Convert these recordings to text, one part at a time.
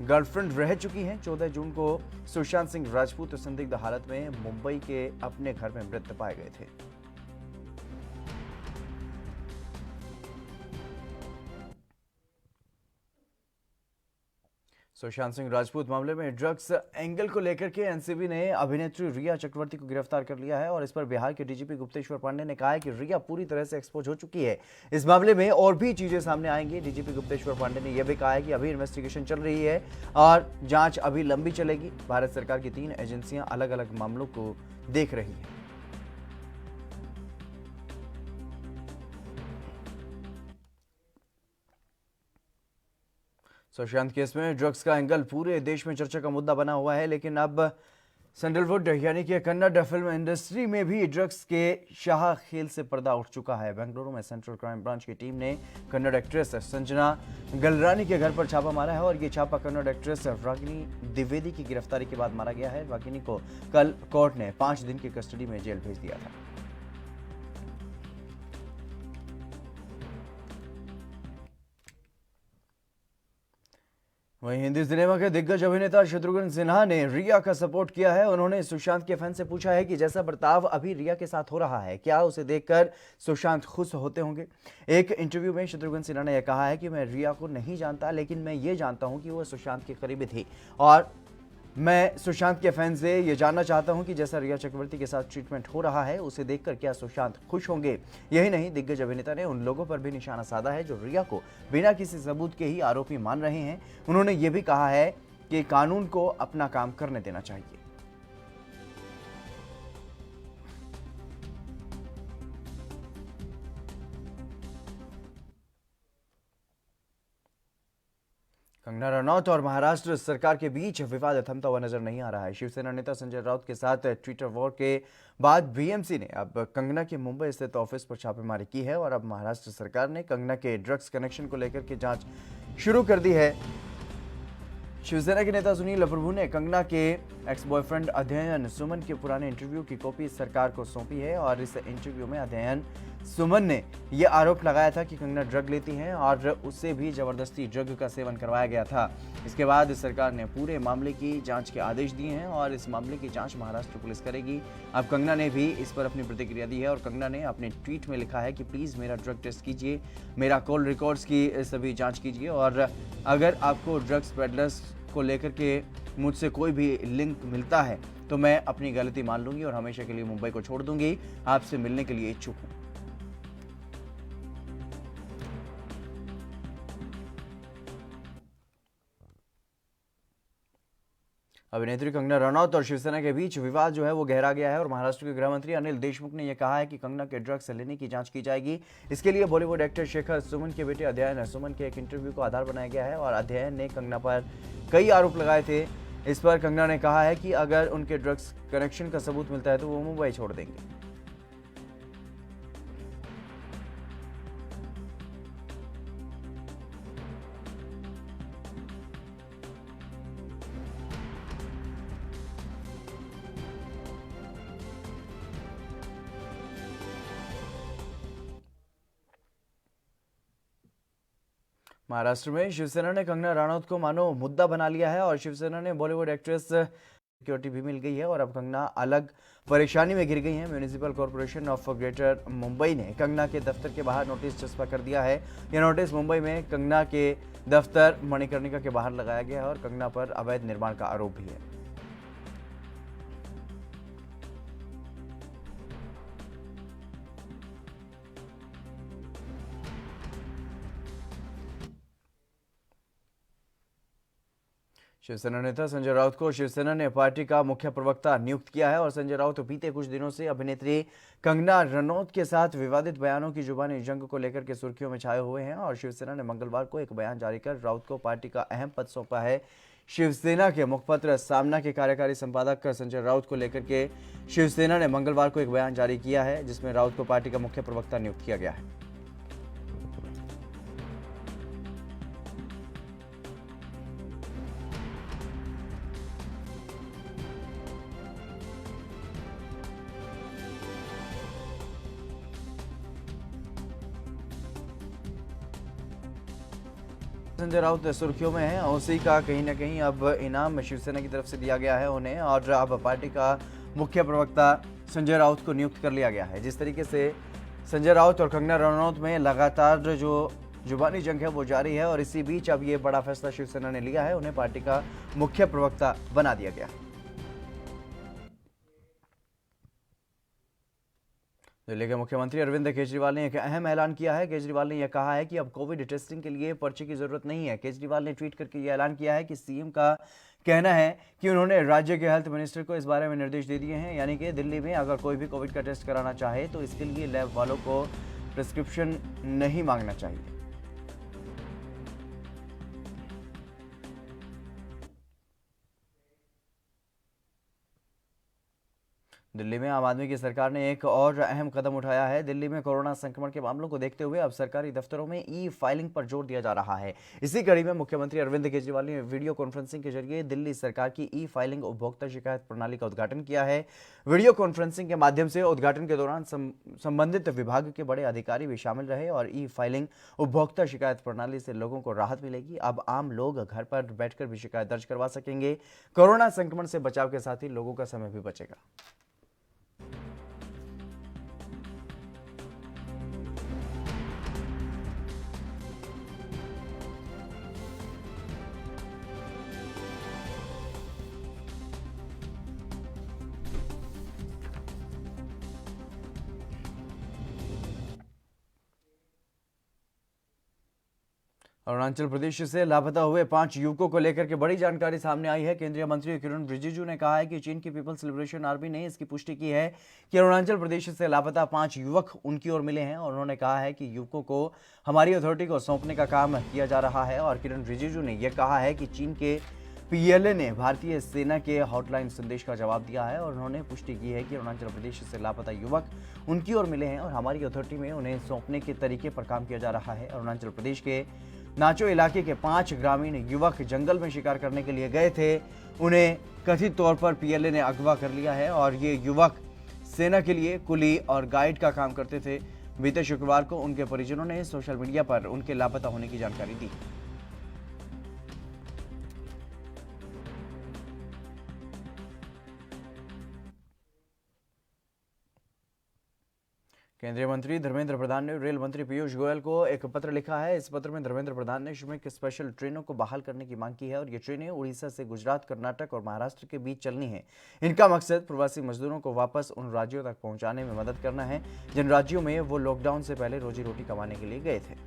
Girlfriend रह चुकी हैं। 14 जून को सुशांत सिंह राजपूत संदिग्ध हालत में मुंबई के अपने घर में मृत पाए गए थे। सुशांत सिंह राजपूत मामले में ड्रग्स एंगल को लेकर के एनसीबी ने अभिनेत्री रिया चक्रवर्ती को गिरफ्तार कर लिया है और इस पर बिहार के डीजीपी गुप्तेश्वर पांडे ने कहा है कि रिया पूरी तरह से एक्सपोज हो चुकी है। इस मामले में और भी चीजें सामने आएंगी। डीजीपी गुप्तेश्वर पांडे ने यह भी कहा है कि अभी इन्वेस्टिगेशन चल रही है और जांच अभी लंबी चलेगी। भारत सरकार की 3 एजेंसियां अलग अलग मामलों को देख रही है। सुशांत केस में ड्रग्स का एंगल पूरे देश में चर्चा का मुद्दा बना हुआ है, लेकिन अब सैंडलवुड यानी कि कन्नड़ फिल्म इंडस्ट्री में भी ड्रग्स के शाह खेल से पर्दा उठ चुका है। बेंगलुरु में सेंट्रल क्राइम ब्रांच की टीम ने कन्नड़ एक्ट्रेस संजना गलरानी के घर पर छापा मारा है और ये छापा कन्नड़ एक्ट्रेस रागिनी द्विवेदी की गिरफ्तारी के बाद मारा गया है। रागिनी को कल कोर्ट ने 5 दिन की कस्टडी में जेल भेज दिया था। वहीं हिंदी सिनेमा के दिग्गज अभिनेता शत्रुघ्न सिन्हा ने रिया का सपोर्ट किया है। उन्होंने सुशांत के फैन से पूछा है कि जैसा बर्ताव अभी रिया के साथ हो रहा है, क्या उसे देखकर सुशांत खुश होते होंगे। एक इंटरव्यू में शत्रुघ्न सिन्हा ने यह कहा है कि मैं रिया को नहीं जानता, लेकिन मैं ये जानता हूं कि वह सुशांत की करीबी थी और मैं सुशांत के फैन से ये जानना चाहता हूं कि जैसा रिया चक्रवर्ती के साथ ट्रीटमेंट हो रहा है, उसे देखकर क्या सुशांत खुश होंगे। यही नहीं, दिग्गज अभिनेता ने उन लोगों पर भी निशाना साधा है जो रिया को बिना किसी सबूत के ही आरोपी मान रहे हैं। उन्होंने ये भी कहा है कि कानून को अपना काम करने देना चाहिए। कंगना रनौत और महाराष्ट्र सरकार के बीच विवाद थमता हुआ नजर नहीं आ रहा है। शिवसेना नेता संजय राउत के साथ ट्विटर वॉर के बाद बीएमसी ने अब कंगना के मुंबई स्थित ऑफिस पर छापेमारी की है और अब महाराष्ट्र सरकार ने कंगना के ड्रग्स कनेक्शन को लेकर के जांच शुरू कर दी है। शिवसेना के नेता सुनील प्रभु ने कंगना के एक्स बॉयफ्रेंड अध्ययन सुमन के पुराने इंटरव्यू की कॉपी सरकार को सौंपी है और इस इंटरव्यू में अध्ययन सुमन ने यह आरोप लगाया था कि कंगना ड्रग लेती हैं और उससे भी जबरदस्ती ड्रग का सेवन करवाया गया था। इसके बाद सरकार ने पूरे मामले की जांच के आदेश दिए हैं और इस मामले की जांच महाराष्ट्र पुलिस करेगी। अब कंगना ने भी इस पर अपनी प्रतिक्रिया दी है और कंगना ने अपने ट्वीट में लिखा है कि प्लीज़ मेरा ड्रग टेस्ट कीजिए, मेरा कॉल रिकॉर्ड्स की सभी जाँच कीजिए और अगर आपको ड्रग्स पेडलर्स को लेकर के मुझसे कोई भी लिंक मिलता है तो मैं अपनी गलती मान लूंगी और हमेशा के लिए मुंबई को छोड़ दूंगी। आपसे मिलने के लिए इच्छुक हूं। अभिनेत्री कंगना रनौत और शिवसेना के बीच विवाद जो है वो गहरा गया है और महाराष्ट्र के गृह मंत्री अनिल देशमुख ने यह कहा है कि कंगना के ड्रग्स लेने की जांच की जाएगी। इसके लिए बॉलीवुड एक्टर शेखर सुमन के बेटे अध्ययन सुमन के एक इंटरव्यू को आधार बनाया गया है और अध्ययन ने कंगना पर कई आरोप लगाए थे। इस पर कंगना ने कहा है कि अगर उनके ड्रग्स कनेक्शन का सबूत मिलता है तो वो मुंबई छोड़ देंगे। महाराष्ट्र में शिवसेना ने कंगना रनौत को मानो मुद्दा बना लिया है और शिवसेना ने बॉलीवुड एक्ट्रेस सिक्योरिटी भी मिल गई है और अब कंगना अलग परेशानी में गिर गई है। Municipal corporation of greater Mumbai ने कंगना के दफ्तर के बाहर नोटिस चस्पा कर दिया है। यह नोटिस मुंबई में कंगना के दफ्तर मणिकर्णिका के बाहर लगाया गया है और कंगना पर अवैध निर्माण का आरोप भी है। शिवसेना नेता संजय राउत को शिवसेना ने पार्टी का मुख्य प्रवक्ता नियुक्त किया है और संजय राउत बीते कुछ दिनों से अभिनेत्री कंगना रनौत के साथ विवादित बयानों की जुबानी जंग को लेकर के सुर्खियों में छाए हुए हैं और शिवसेना ने मंगलवार को एक बयान जारी कर राउत को पार्टी का अहम पद सौंपा है। शिवसेना के मुखपत्र सामना के कार्यकारी संपादक संजय राउत को लेकर के शिवसेना ने मंगलवार को एक बयान जारी किया है जिसमें राउत को पार्टी का मुख्य प्रवक्ता नियुक्त किया गया है। संजय राउत सुर्खियों में है। ओसी का कहीं ना कहीं अब इनाम शिवसेना की तरफ से दिया गया है उन्हें, और अब पार्टी का मुख्य प्रवक्ता संजय राउत को नियुक्त कर लिया गया है। जिस तरीके से संजय राउत और कंगना रनौत में लगातार जो जुबानी जंग है वो जारी है, और इसी बीच अब ये बड़ा फैसला शिवसेना ने लिया है, उन्हें पार्टी का मुख्य प्रवक्ता बना दिया गया। दिल्ली के मुख्यमंत्री अरविंद केजरीवाल ने एक अहम ऐलान किया है। केजरीवाल ने यह कहा है कि अब कोविड टेस्टिंग के लिए पर्ची की जरूरत नहीं है। केजरीवाल ने ट्वीट करके यह ऐलान किया है कि सीएम का कहना है कि उन्होंने राज्य के हेल्थ मिनिस्टर को इस बारे में निर्देश दे दिए हैं, यानी कि दिल्ली में अगर कोई भी कोविड का टेस्ट कराना चाहे तो इसके लिए लैब वालों को प्रिस्क्रिप्शन नहीं मांगना चाहिए। दिल्ली में आम आदमी की सरकार ने एक और अहम कदम उठाया है। दिल्ली में कोरोना संक्रमण के मामलों को देखते हुए अब सरकारी दफ्तरों में ई फाइलिंग पर जोर दिया जा रहा है। इसी कड़ी में मुख्यमंत्री अरविंद केजरीवाल ने वीडियो कॉन्फ्रेंसिंग के जरिए दिल्ली सरकार की ई फाइलिंग उपभोक्ता शिकायत प्रणाली का उद्घाटन किया है। वीडियो कॉन्फ्रेंसिंग के माध्यम से उद्घाटन के दौरान संबंधित विभाग के बड़े अधिकारी भी शामिल रहे, और ई फाइलिंग उपभोक्ता शिकायत प्रणाली से लोगों को राहत मिलेगी। अब आम लोग घर पर बैठकर भी शिकायत दर्ज करवा सकेंगे। कोरोना संक्रमण से बचाव के साथ ही लोगों का समय भी बचेगा। अरुणाचल प्रदेश से लापता हुए 5 युवकों को लेकर के बड़ी जानकारी सामने आई है। केंद्रीय मंत्री किरण रिजिजू ने कहा है कि चीन की पीपल्स लिबरेशन आर्मी ने इसकी पुष्टि की है कि अरुणाचल प्रदेश से लापता 5 युवक उनकी ओर मिले हैं, और उन्होंने कहा है कि युवकों को हमारी अथॉरिटी को सौंपने का काम किया जा रहा है। और किरण रिजिजू ने यह कहा है कि चीन के पीएलए ने भारतीय सेना के हॉटलाइन संदेश का जवाब दिया है, और उन्होंने पुष्टि की है कि अरुणाचल प्रदेश से लापता युवक उनकी ओर मिले हैं और हमारी अथॉरिटी में उन्हें सौंपने के तरीके पर काम किया जा रहा है। अरुणाचल प्रदेश के नाचो इलाके के 5 ग्रामीण युवक जंगल में शिकार करने के लिए गए थे। उन्हें कथित तौर पर पीएलए ने अगवा कर लिया है, और ये युवक सेना के लिए कुली और गाइड का काम करते थे। बीते शुक्रवार को उनके परिजनों ने सोशल मीडिया पर उनके लापता होने की जानकारी दी। केंद्रीय मंत्री धर्मेंद्र प्रधान ने रेल मंत्री पीयूष गोयल को एक पत्र लिखा है। इस पत्र में धर्मेंद्र प्रधान ने श्रमिक स्पेशल ट्रेनों को बहाल करने की मांग की है, और ये ट्रेनें उड़ीसा से गुजरात, कर्नाटक और महाराष्ट्र के बीच चलनी है। इनका मकसद प्रवासी मजदूरों को वापस उन राज्यों तक पहुंचाने में मदद करना है जिन राज्यों में वो लॉकडाउन से पहले रोजी रोटी कमाने के लिए गए थे।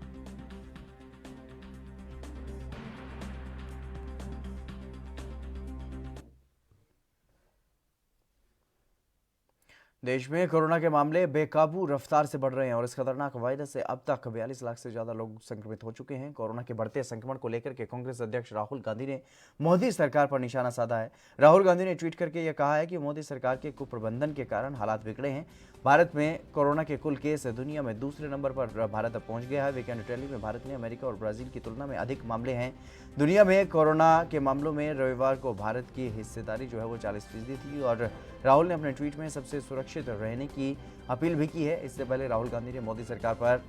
देश में कोरोना के मामले बेकाबू रफ्तार से बढ़ रहे हैं, और इस खतरनाक वायरस से अब तक 42 लाख से ज्यादा लोग संक्रमित हो चुके हैं। कोरोना के बढ़ते संक्रमण को लेकर के कांग्रेस अध्यक्ष राहुल गांधी ने मोदी सरकार पर निशाना साधा है। राहुल गांधी ने ट्वीट करके यह कहा है कि मोदी सरकार के कुप्रबंधन के कारण हालात बिगड़े हैं। भारत में कोरोना के कुल केस दुनिया में दूसरे नंबर पर भारत पहुंच गया है। वीकेंड टैली में भारत ने अमेरिका और ब्राजील की तुलना में अधिक मामले हैं। दुनिया में कोरोना के मामलों में रविवार को भारत की हिस्सेदारी जो है वो 40% थी, और राहुल ने अपने ट्वीट में सबसे सुरक्षित रहने की अपील भी की है। इससे पहले राहुल गांधी ने मोदी सरकार पर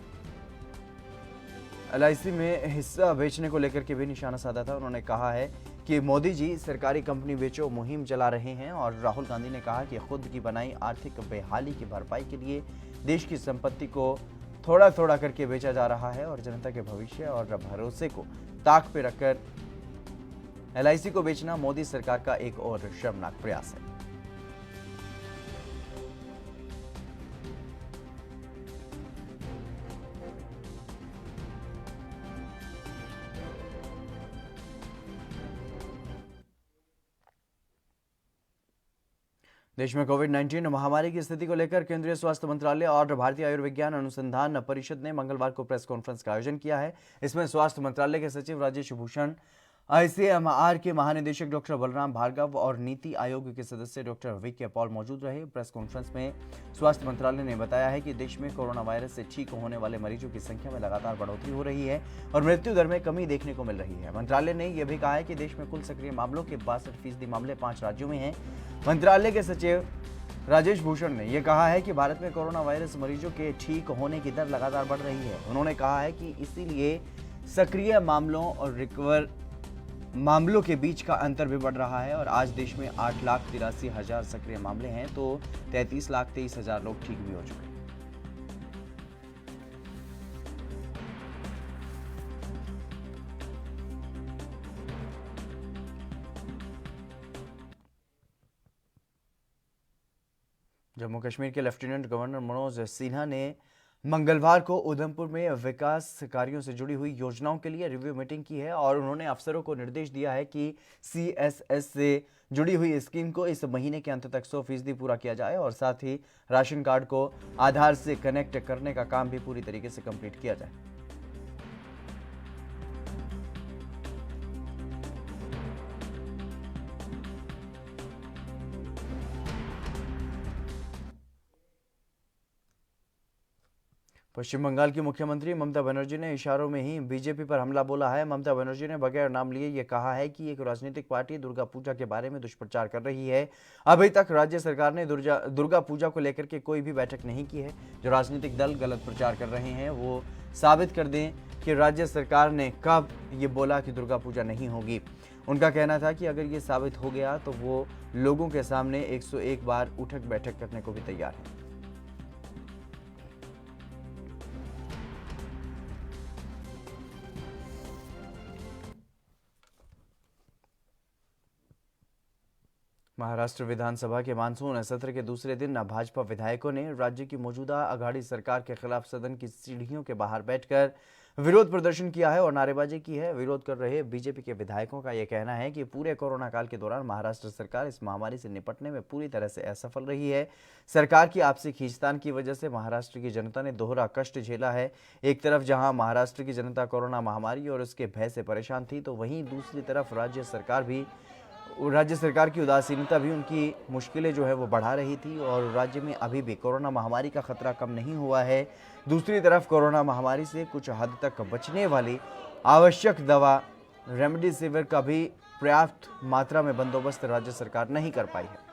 एलआईसी में हिस्सा बेचने को लेकर के भी निशाना साधा था। उन्होंने कहा है कि मोदी जी सरकारी कंपनी बेचो मुहिम चला रहे हैं, और राहुल गांधी ने कहा कि खुद की बनाई आर्थिक बेहाली की भरपाई के लिए देश की संपत्ति को थोड़ा थोड़ा करके बेचा जा रहा है, और जनता के भविष्य और भरोसे को ताक पे रखकर एलआईसी को बेचना मोदी सरकार का एक और शर्मनाक प्रयास है। देश में कोविड-19 महामारी की स्थिति को लेकर केंद्रीय स्वास्थ्य मंत्रालय और भारतीय आयुर्विज्ञान अनुसंधान परिषद ने मंगलवार को प्रेस कॉन्फ्रेंस का आयोजन किया है। इसमें स्वास्थ्य मंत्रालय के सचिव राजेश भूषण, आईसीएमआर के महानिदेशक डॉक्टर बलराम भार्गव और नीति आयोग के सदस्य डॉक्टर वी.के. पॉल मौजूद रहे। प्रेस कॉन्फ्रेंस में स्वास्थ्य मंत्रालय ने बताया है कि देश में कोरोना वायरस से ठीक होने वाले मरीजों की संख्या में लगातार बढ़ोतरी हो रही है और मृत्यु दर में कमी देखने को मिल रही है। मंत्रालय ने यह भी कहा है कि देश में कुल सक्रिय मामलों के 62% मामले 5 राज्यों में हैं। मंत्रालय के सचिव राजेश भूषण ने यह कहा है कि भारत में कोरोना वायरस मरीजों के ठीक होने की दर लगातार बढ़ रही है। उन्होंने कहा है कि इसीलिए सक्रिय मामलों और रिकवर मामलों के बीच का अंतर भी बढ़ रहा है और आज देश में 8,83,000 सक्रिय मामले हैं तो 33,23,000 लोग ठीक भी हो चुके हैं। जम्मू कश्मीर के लेफ्टिनेंट गवर्नर मनोज सिन्हा ने मंगलवार को उधमपुर में विकास कार्यों से जुड़ी हुई योजनाओं के लिए रिव्यू मीटिंग की है और उन्होंने अफसरों को निर्देश दिया है कि CSS से जुड़ी हुई स्कीम को इस महीने के अंत तक 100% पूरा किया जाए और साथ ही राशन कार्ड को आधार से कनेक्ट करने का काम भी पूरी तरीके से कंप्लीट किया जाए। पश्चिम बंगाल की मुख्यमंत्री ममता बनर्जी ने इशारों में ही बीजेपी पर हमला बोला है। ममता बनर्जी ने बगैर नाम लिए ये कहा है कि एक राजनीतिक पार्टी दुर्गा पूजा के बारे में दुष्प्रचार कर रही है। अभी तक राज्य सरकार ने दुर्गा पूजा को लेकर के कोई भी बैठक नहीं की है। जो राजनीतिक दल गलत प्रचार कर रहे हैं वो साबित कर दें कि राज्य सरकार ने कब ये बोला कि दुर्गा पूजा नहीं होगी। उनका कहना था कि अगर ये साबित हो गया तो वो लोगों के सामने 101 बार उठक बैठक करने को भी तैयार है। महाराष्ट्र विधानसभा के मानसून सत्र के दूसरे दिन भाजपा विधायकों ने राज्य की मौजूदा अघाड़ी सरकार के खिलाफ सदन की सीढ़ियों के बाहर बैठकर विरोध प्रदर्शन किया है और नारेबाजी की है। विरोध कर रहे बीजेपी के विधायकों का यह कहना है कि पूरे कोरोना काल के दौरान महाराष्ट्र सरकार इस महामारी से निपटने में पूरी तरह से असफल रही है। सरकार की आपसी खींचतान की वजह से महाराष्ट्र की जनता ने दोहरा कष्ट झेला है। एक तरफ जहां महाराष्ट्र की जनता कोरोना महामारी और उसके भय से परेशान थी तो वहीं दूसरी तरफ राज्य सरकार की उदासीनता भी उनकी मुश्किलें जो है वो बढ़ा रही थी और राज्य में अभी भी कोरोना महामारी का खतरा कम नहीं हुआ है। दूसरी तरफ कोरोना महामारी से कुछ हद तक बचने वाली आवश्यक दवा रेमडेसिविर का भी पर्याप्त मात्रा में बंदोबस्त राज्य सरकार नहीं कर पाई है।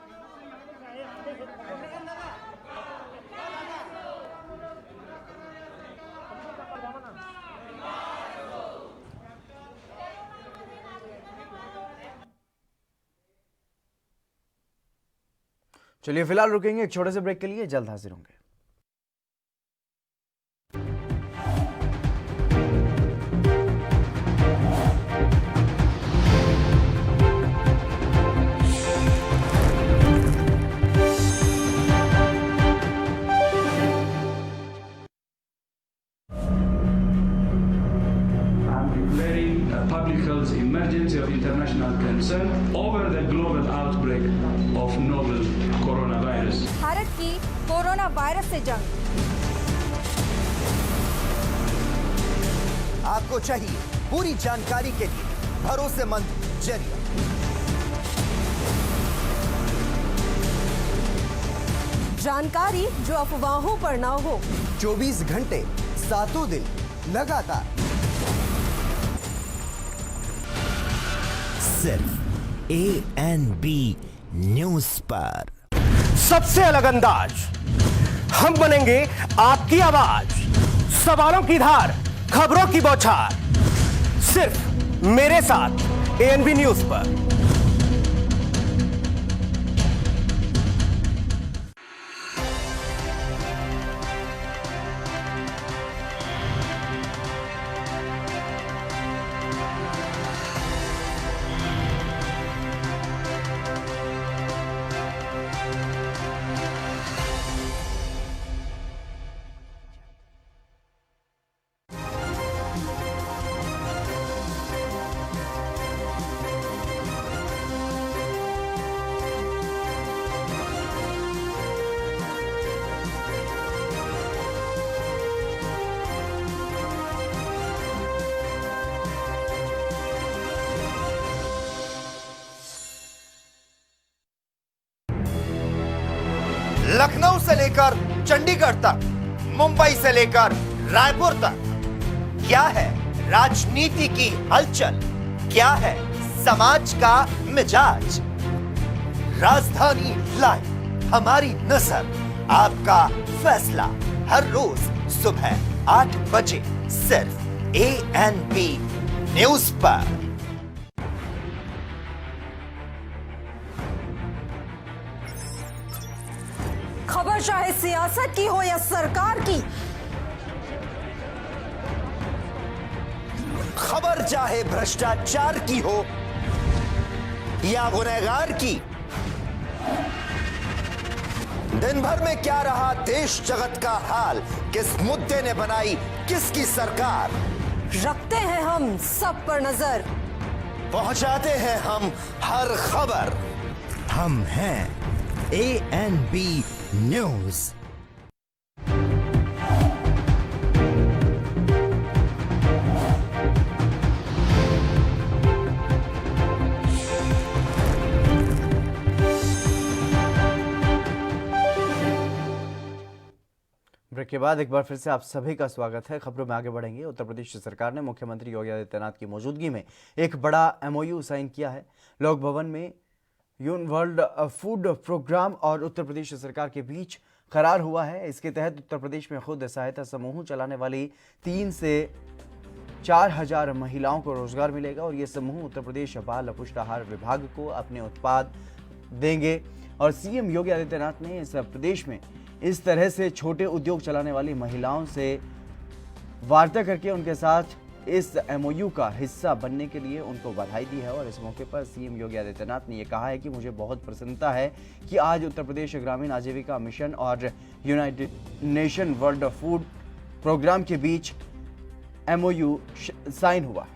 चलिए फिलहाल रुकेंगे एक छोटे से ब्रेक के लिए, जल्द हाजिर होंगे। Public health emergency of international concern over the global outbreak of novel coronavirus. Bharat की कोरोना वायरस से जंग। आपको चाहिए पूरी जानकारी के लिए भरोसेमंद जरिया। जानकारी जो अफवाहों पर ना हो। 24 घंटे 7 दिन लगातार सिर्फ ANB न्यूज पर। सबसे अलग अंदाज, हम बनेंगे आपकी आवाज, सवालों की धार, खबरों की बौछार, सिर्फ मेरे साथ ANB न्यूज पर। लखनऊ से लेकर चंडीगढ़ तक, मुंबई से लेकर रायपुर तक, क्या है राजनीति की हलचल, क्या है समाज का मिजाज। राजधानी लाइव, हमारी नजर, आपका फैसला, हर रोज सुबह 8 बजे सिर्फ ANP न्यूज पर। खबर चाहे सियासत की हो या सरकार की, खबर चाहे भ्रष्टाचार की हो या गुनहगार की, दिन भर में क्या रहा देश जगत का हाल, किस मुद्दे ने बनाई किसकी सरकार, रखते हैं हम सब पर नजर, पहुंचाते हैं हम हर खबर। हम हैं ANP न्यूज। ब्रेक के बाद एक बार फिर से आप सभी का स्वागत है। खबरों में आगे बढ़ेंगे। उत्तर प्रदेश सरकार ने मुख्यमंत्री योगी आदित्यनाथ की मौजूदगी में एक बड़ा MOU साइन किया है। लोक भवन में यून वर्ल्ड फूड प्रोग्राम और उत्तर प्रदेश सरकार के बीच करार हुआ है। इसके तहत उत्तर प्रदेश में खुद सहायता समूह चलाने वाली 3 से 4,000 महिलाओं को रोजगार मिलेगा और ये समूह उत्तर प्रदेश बाल पुष्टाहार विभाग को अपने उत्पाद देंगे। और CM योगी आदित्यनाथ ने इस प्रदेश में इस तरह से छोटे उद्योग चलाने वाली महिलाओं से वार्ता करके उनके साथ इस MOU का हिस्सा बनने के लिए उनको बधाई दी है। और इस मौके पर CM योगी आदित्यनाथ ने यह कहा है कि मुझे बहुत प्रसन्नता है कि आज उत्तर प्रदेश ग्रामीण आजीविका मिशन और united nation world food programme के बीच MOU साइन हुआ है।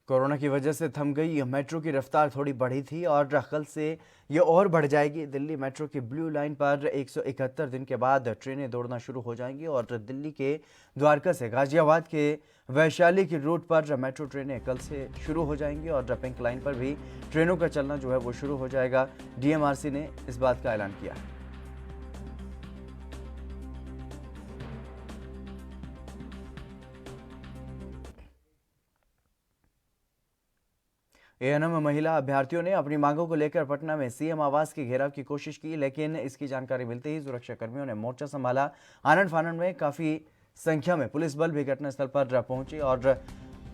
कोरोना की वजह से थम गई मेट्रो की रफ्तार थोड़ी बढ़ी थी और कल से ये और बढ़ जाएगी। दिल्ली मेट्रो की ब्लू लाइन पर 171 दिन के बाद ट्रेनें दौड़ना शुरू हो जाएंगी और दिल्ली के द्वारका से गाजियाबाद के वैशाली की रूट पर मेट्रो ट्रेनें कल से शुरू हो जाएंगी और पिंक लाइन पर भी ट्रेनों का चलना जो है वो शुरू हो जाएगा। DMRC ने इस बात का ऐलान किया है। ANM महिला अभ्यर्थियों ने अपनी मांगों को लेकर पटना में CM आवास के घेराव की कोशिश की, लेकिन इसकी जानकारी मिलते ही सुरक्षा कर्मियों ने मोर्चा संभाला। आनंद फानंद में काफी संख्या में पुलिस बल भी घटनास्थल पर पहुंचे और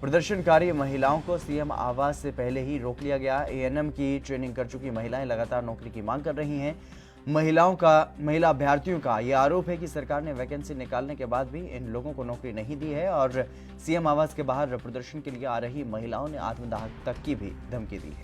प्रदर्शनकारी महिलाओं को CM आवास से पहले ही रोक लिया गया। ANM की ट्रेनिंग कर चुकी महिलाएं लगातार नौकरी की मांग कर रही हैं। महिला अभ्यर्थियों का यह आरोप है कि सरकार ने वैकेंसी निकालने के बाद भी इन लोगों को नौकरी नहीं दी है और CM आवास के बाहर प्रदर्शन के लिए आ रही महिलाओं ने आत्मदाह तक की भी धमकी दी है।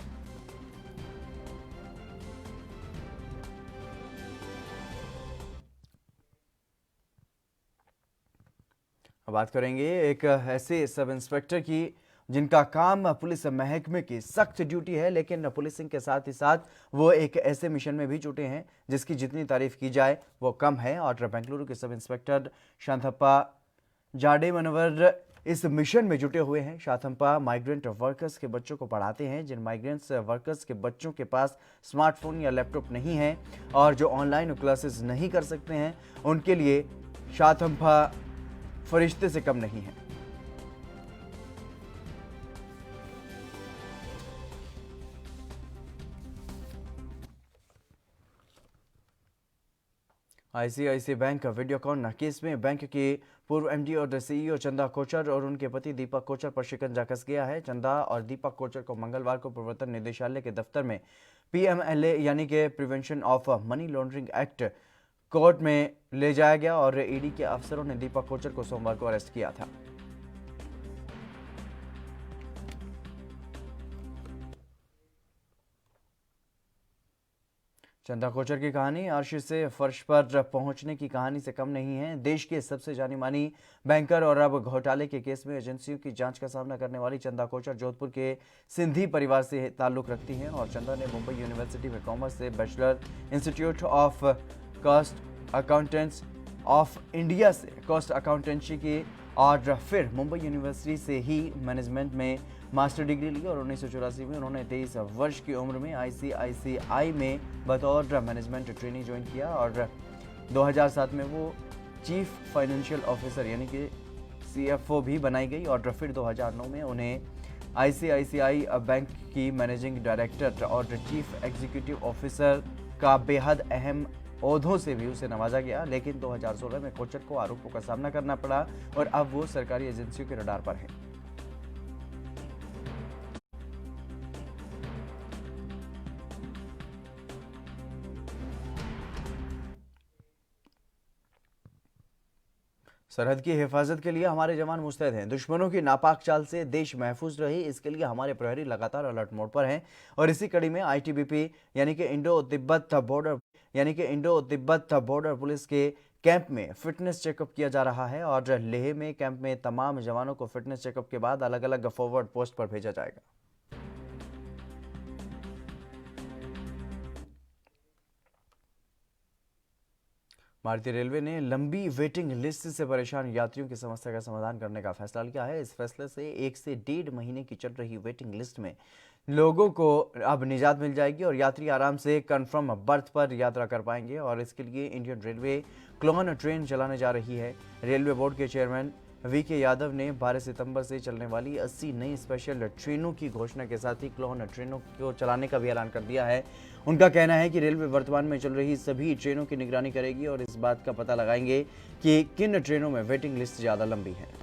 अब बात करेंगे एक ऐसे सब इंस्पेक्टर की जिनका काम पुलिस महकमे की सख्त ड्यूटी है, लेकिन पुलिसिंग के साथ ही साथ वो एक ऐसे मिशन में भी जुटे हैं जिसकी जितनी तारीफ की जाए वो कम है। और बेंगलुरु के सब इंस्पेक्टर शांथप्पा जाडे मनवर इस मिशन में जुटे हुए हैं। शांथप्पा माइग्रेंट वर्कर्स के बच्चों को पढ़ाते हैं। जिन माइग्रेंट्स वर्कर्स के बच्चों के पास स्मार्टफोन या लैपटॉप नहीं है और जो ऑनलाइन क्लासेस नहीं कर सकते हैं, उनके लिए शांथप्पा फरिश्ते से कम नहीं है। ICICI बैंक वीडियोकॉन केस में बैंक के पूर्व MD और CEO चंदा कोचर और उनके पति दीपक कोचर पर शिकंजा कस गया है। चंदा और दीपक कोचर को मंगलवार को प्रवर्तन निदेशालय के दफ्तर में PMLA यानी कि prevention of money laundering act court में ले जाया गया और ED के अफसरों ने दीपक कोचर को सोमवार को अरेस्ट किया था। चंदा कोचर की कहानी अर्श से फर्श पर पहुंचने की कहानी से कम नहीं है। देश के सबसे जानी मानी बैंकर और अब घोटाले के केस में एजेंसियों की जांच का सामना करने वाली चंदा कोचर जोधपुर के सिंधी परिवार से ताल्लुक रखती हैं और चंदा ने मुंबई यूनिवर्सिटी में कॉमर्स से bachelor, institute of cost accountants of India से कॉस्ट अकाउंटेंसी की और फिर मुंबई यूनिवर्सिटी से ही मैनेजमेंट में मास्टर डिग्री ली और 1984 में उन्होंने 23 वर्ष की उम्र में ICICI में बतौर मैनेजमेंट ट्रेनी ज्वाइन किया और 2007 में वो चीफ फाइनेंशियल ऑफिसर यानी कि CFO भी बनाई गई और फिर 2009 में उन्हें ICICI बैंक की मैनेजिंग डायरेक्टर और चीफ एग्जीक्यूटिव ऑफिसर का बेहद अहम ओहदों से भी उसे नवाजा गया। लेकिन 2016 में कोचर को आरोपों का सामना करना पड़ा और अब वो सरकारी एजेंसियों के रडार पर है। सरहद की हिफाजत के लिए हमारे जवान मुस्तैद हैं। दुश्मनों की नापाक चाल से देश महफूज रहे, इसके लिए हमारे प्रहरी लगातार अलर्ट मोड पर हैं और इसी कड़ी में ITBP यानी कि इंडो तिब्बत बॉर्डर पुलिस के कैंप में फिटनेस चेकअप किया जा रहा है और लेह में कैंप में तमाम जवानों को फिटनेस चेकअप के बाद अलग अलग फॉरवर्ड पोस्ट पर भेजा जाएगा। भारतीय रेलवे ने लंबी वेटिंग लिस्ट से परेशान यात्रियों की समस्या का समाधान करने का फैसला लिया है। इस फैसले से 1 से 1.5 महीने की चल रही वेटिंग लिस्ट में लोगों को अब निजात मिल जाएगी और यात्री आराम से कंफर्म बर्थ पर यात्रा कर पाएंगे और इसके लिए इंडियन रेलवे क्लोन ट्रेन चलाने जा रही है। रेलवे बोर्ड के चेयरमैन VK यादव ने 12 सितंबर से चलने वाली 80 नई स्पेशल ट्रेनों की घोषणा के साथ ही क्लोन ट्रेनों को चलाने का भी ऐलान कर दिया है। उनका कहना है कि रेलवे वर्तमान में चल रही सभी ट्रेनों की निगरानी करेगी और इस बात का पता लगाएंगे कि किन ट्रेनों में वेटिंग लिस्ट ज़्यादा लंबी है।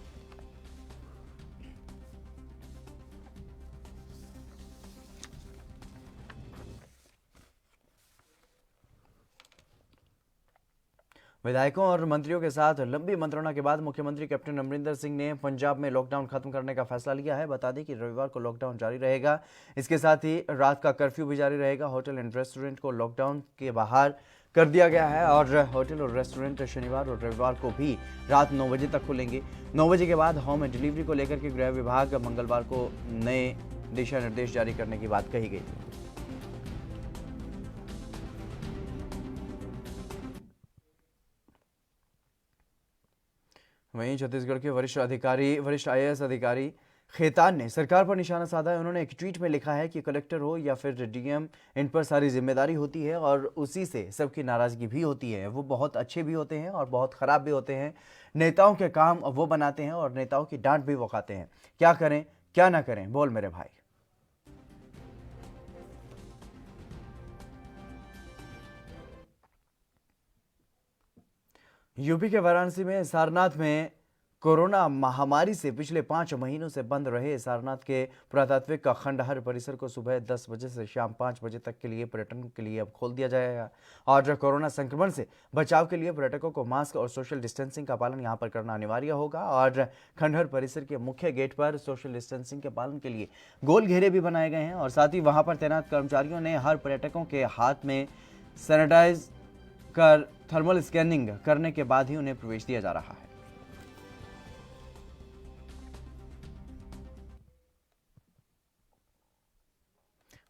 विधायकों और मंत्रियों के साथ लंबी मंत्रणा के बाद मुख्यमंत्री कैप्टन अमरिंदर सिंह ने पंजाब में लॉकडाउन खत्म करने का फैसला लिया है। बता दें कि रविवार को लॉकडाउन जारी रहेगा। इसके साथ ही रात का कर्फ्यू भी जारी रहेगा। होटल एंड रेस्टोरेंट को लॉकडाउन के बाहर कर दिया गया है और होटल और रेस्टोरेंट शनिवार और रविवार को भी रात 9 बजे तक खुलेंगे। 9 बजे के बाद होम डिलीवरी को लेकर के गृह विभाग मंगलवार को नए दिशा निर्देश जारी करने की बात कही गई। वहीं छत्तीसगढ़ के वरिष्ठ IAS अधिकारी खेतान ने सरकार पर निशाना साधा है। उन्होंने एक ट्वीट में लिखा है कि कलेक्टर हो या फिर DM, इन पर सारी जिम्मेदारी होती है और उसी से सबकी नाराजगी भी होती है। वो बहुत अच्छे भी होते हैं और बहुत खराब भी होते हैं। नेताओं के काम वो बनाते हैं और नेताओं की डांट भी वो खाते हैं। क्या करें क्या ना करें, बोल मेरे भाई। यूपी के वाराणसी में सारनाथ में कोरोना महामारी से पिछले 5 महीनों से बंद रहे सारनाथ के पुरातात्विक खंडहर परिसर को सुबह 10 बजे से शाम 5 बजे तक के लिए पर्यटन के लिए अब खोल दिया जाएगा और कोरोना संक्रमण से बचाव के लिए पर्यटकों को मास्क और सोशल डिस्टेंसिंग का पालन यहां पर करना अनिवार्य होगा और खंडहर परिसर के मुख्य गेट पर सोशल डिस्टेंसिंग के पालन के लिए गोल घेरे भी बनाए गए हैं और साथ ही वहां पर तैनात कर्मचारियों ने हर पर्यटकों के हाथ में सैनिटाइज कर थर्मल स्कैनिंग करने के बाद ही उन्हें प्रवेश दिया जा रहा है।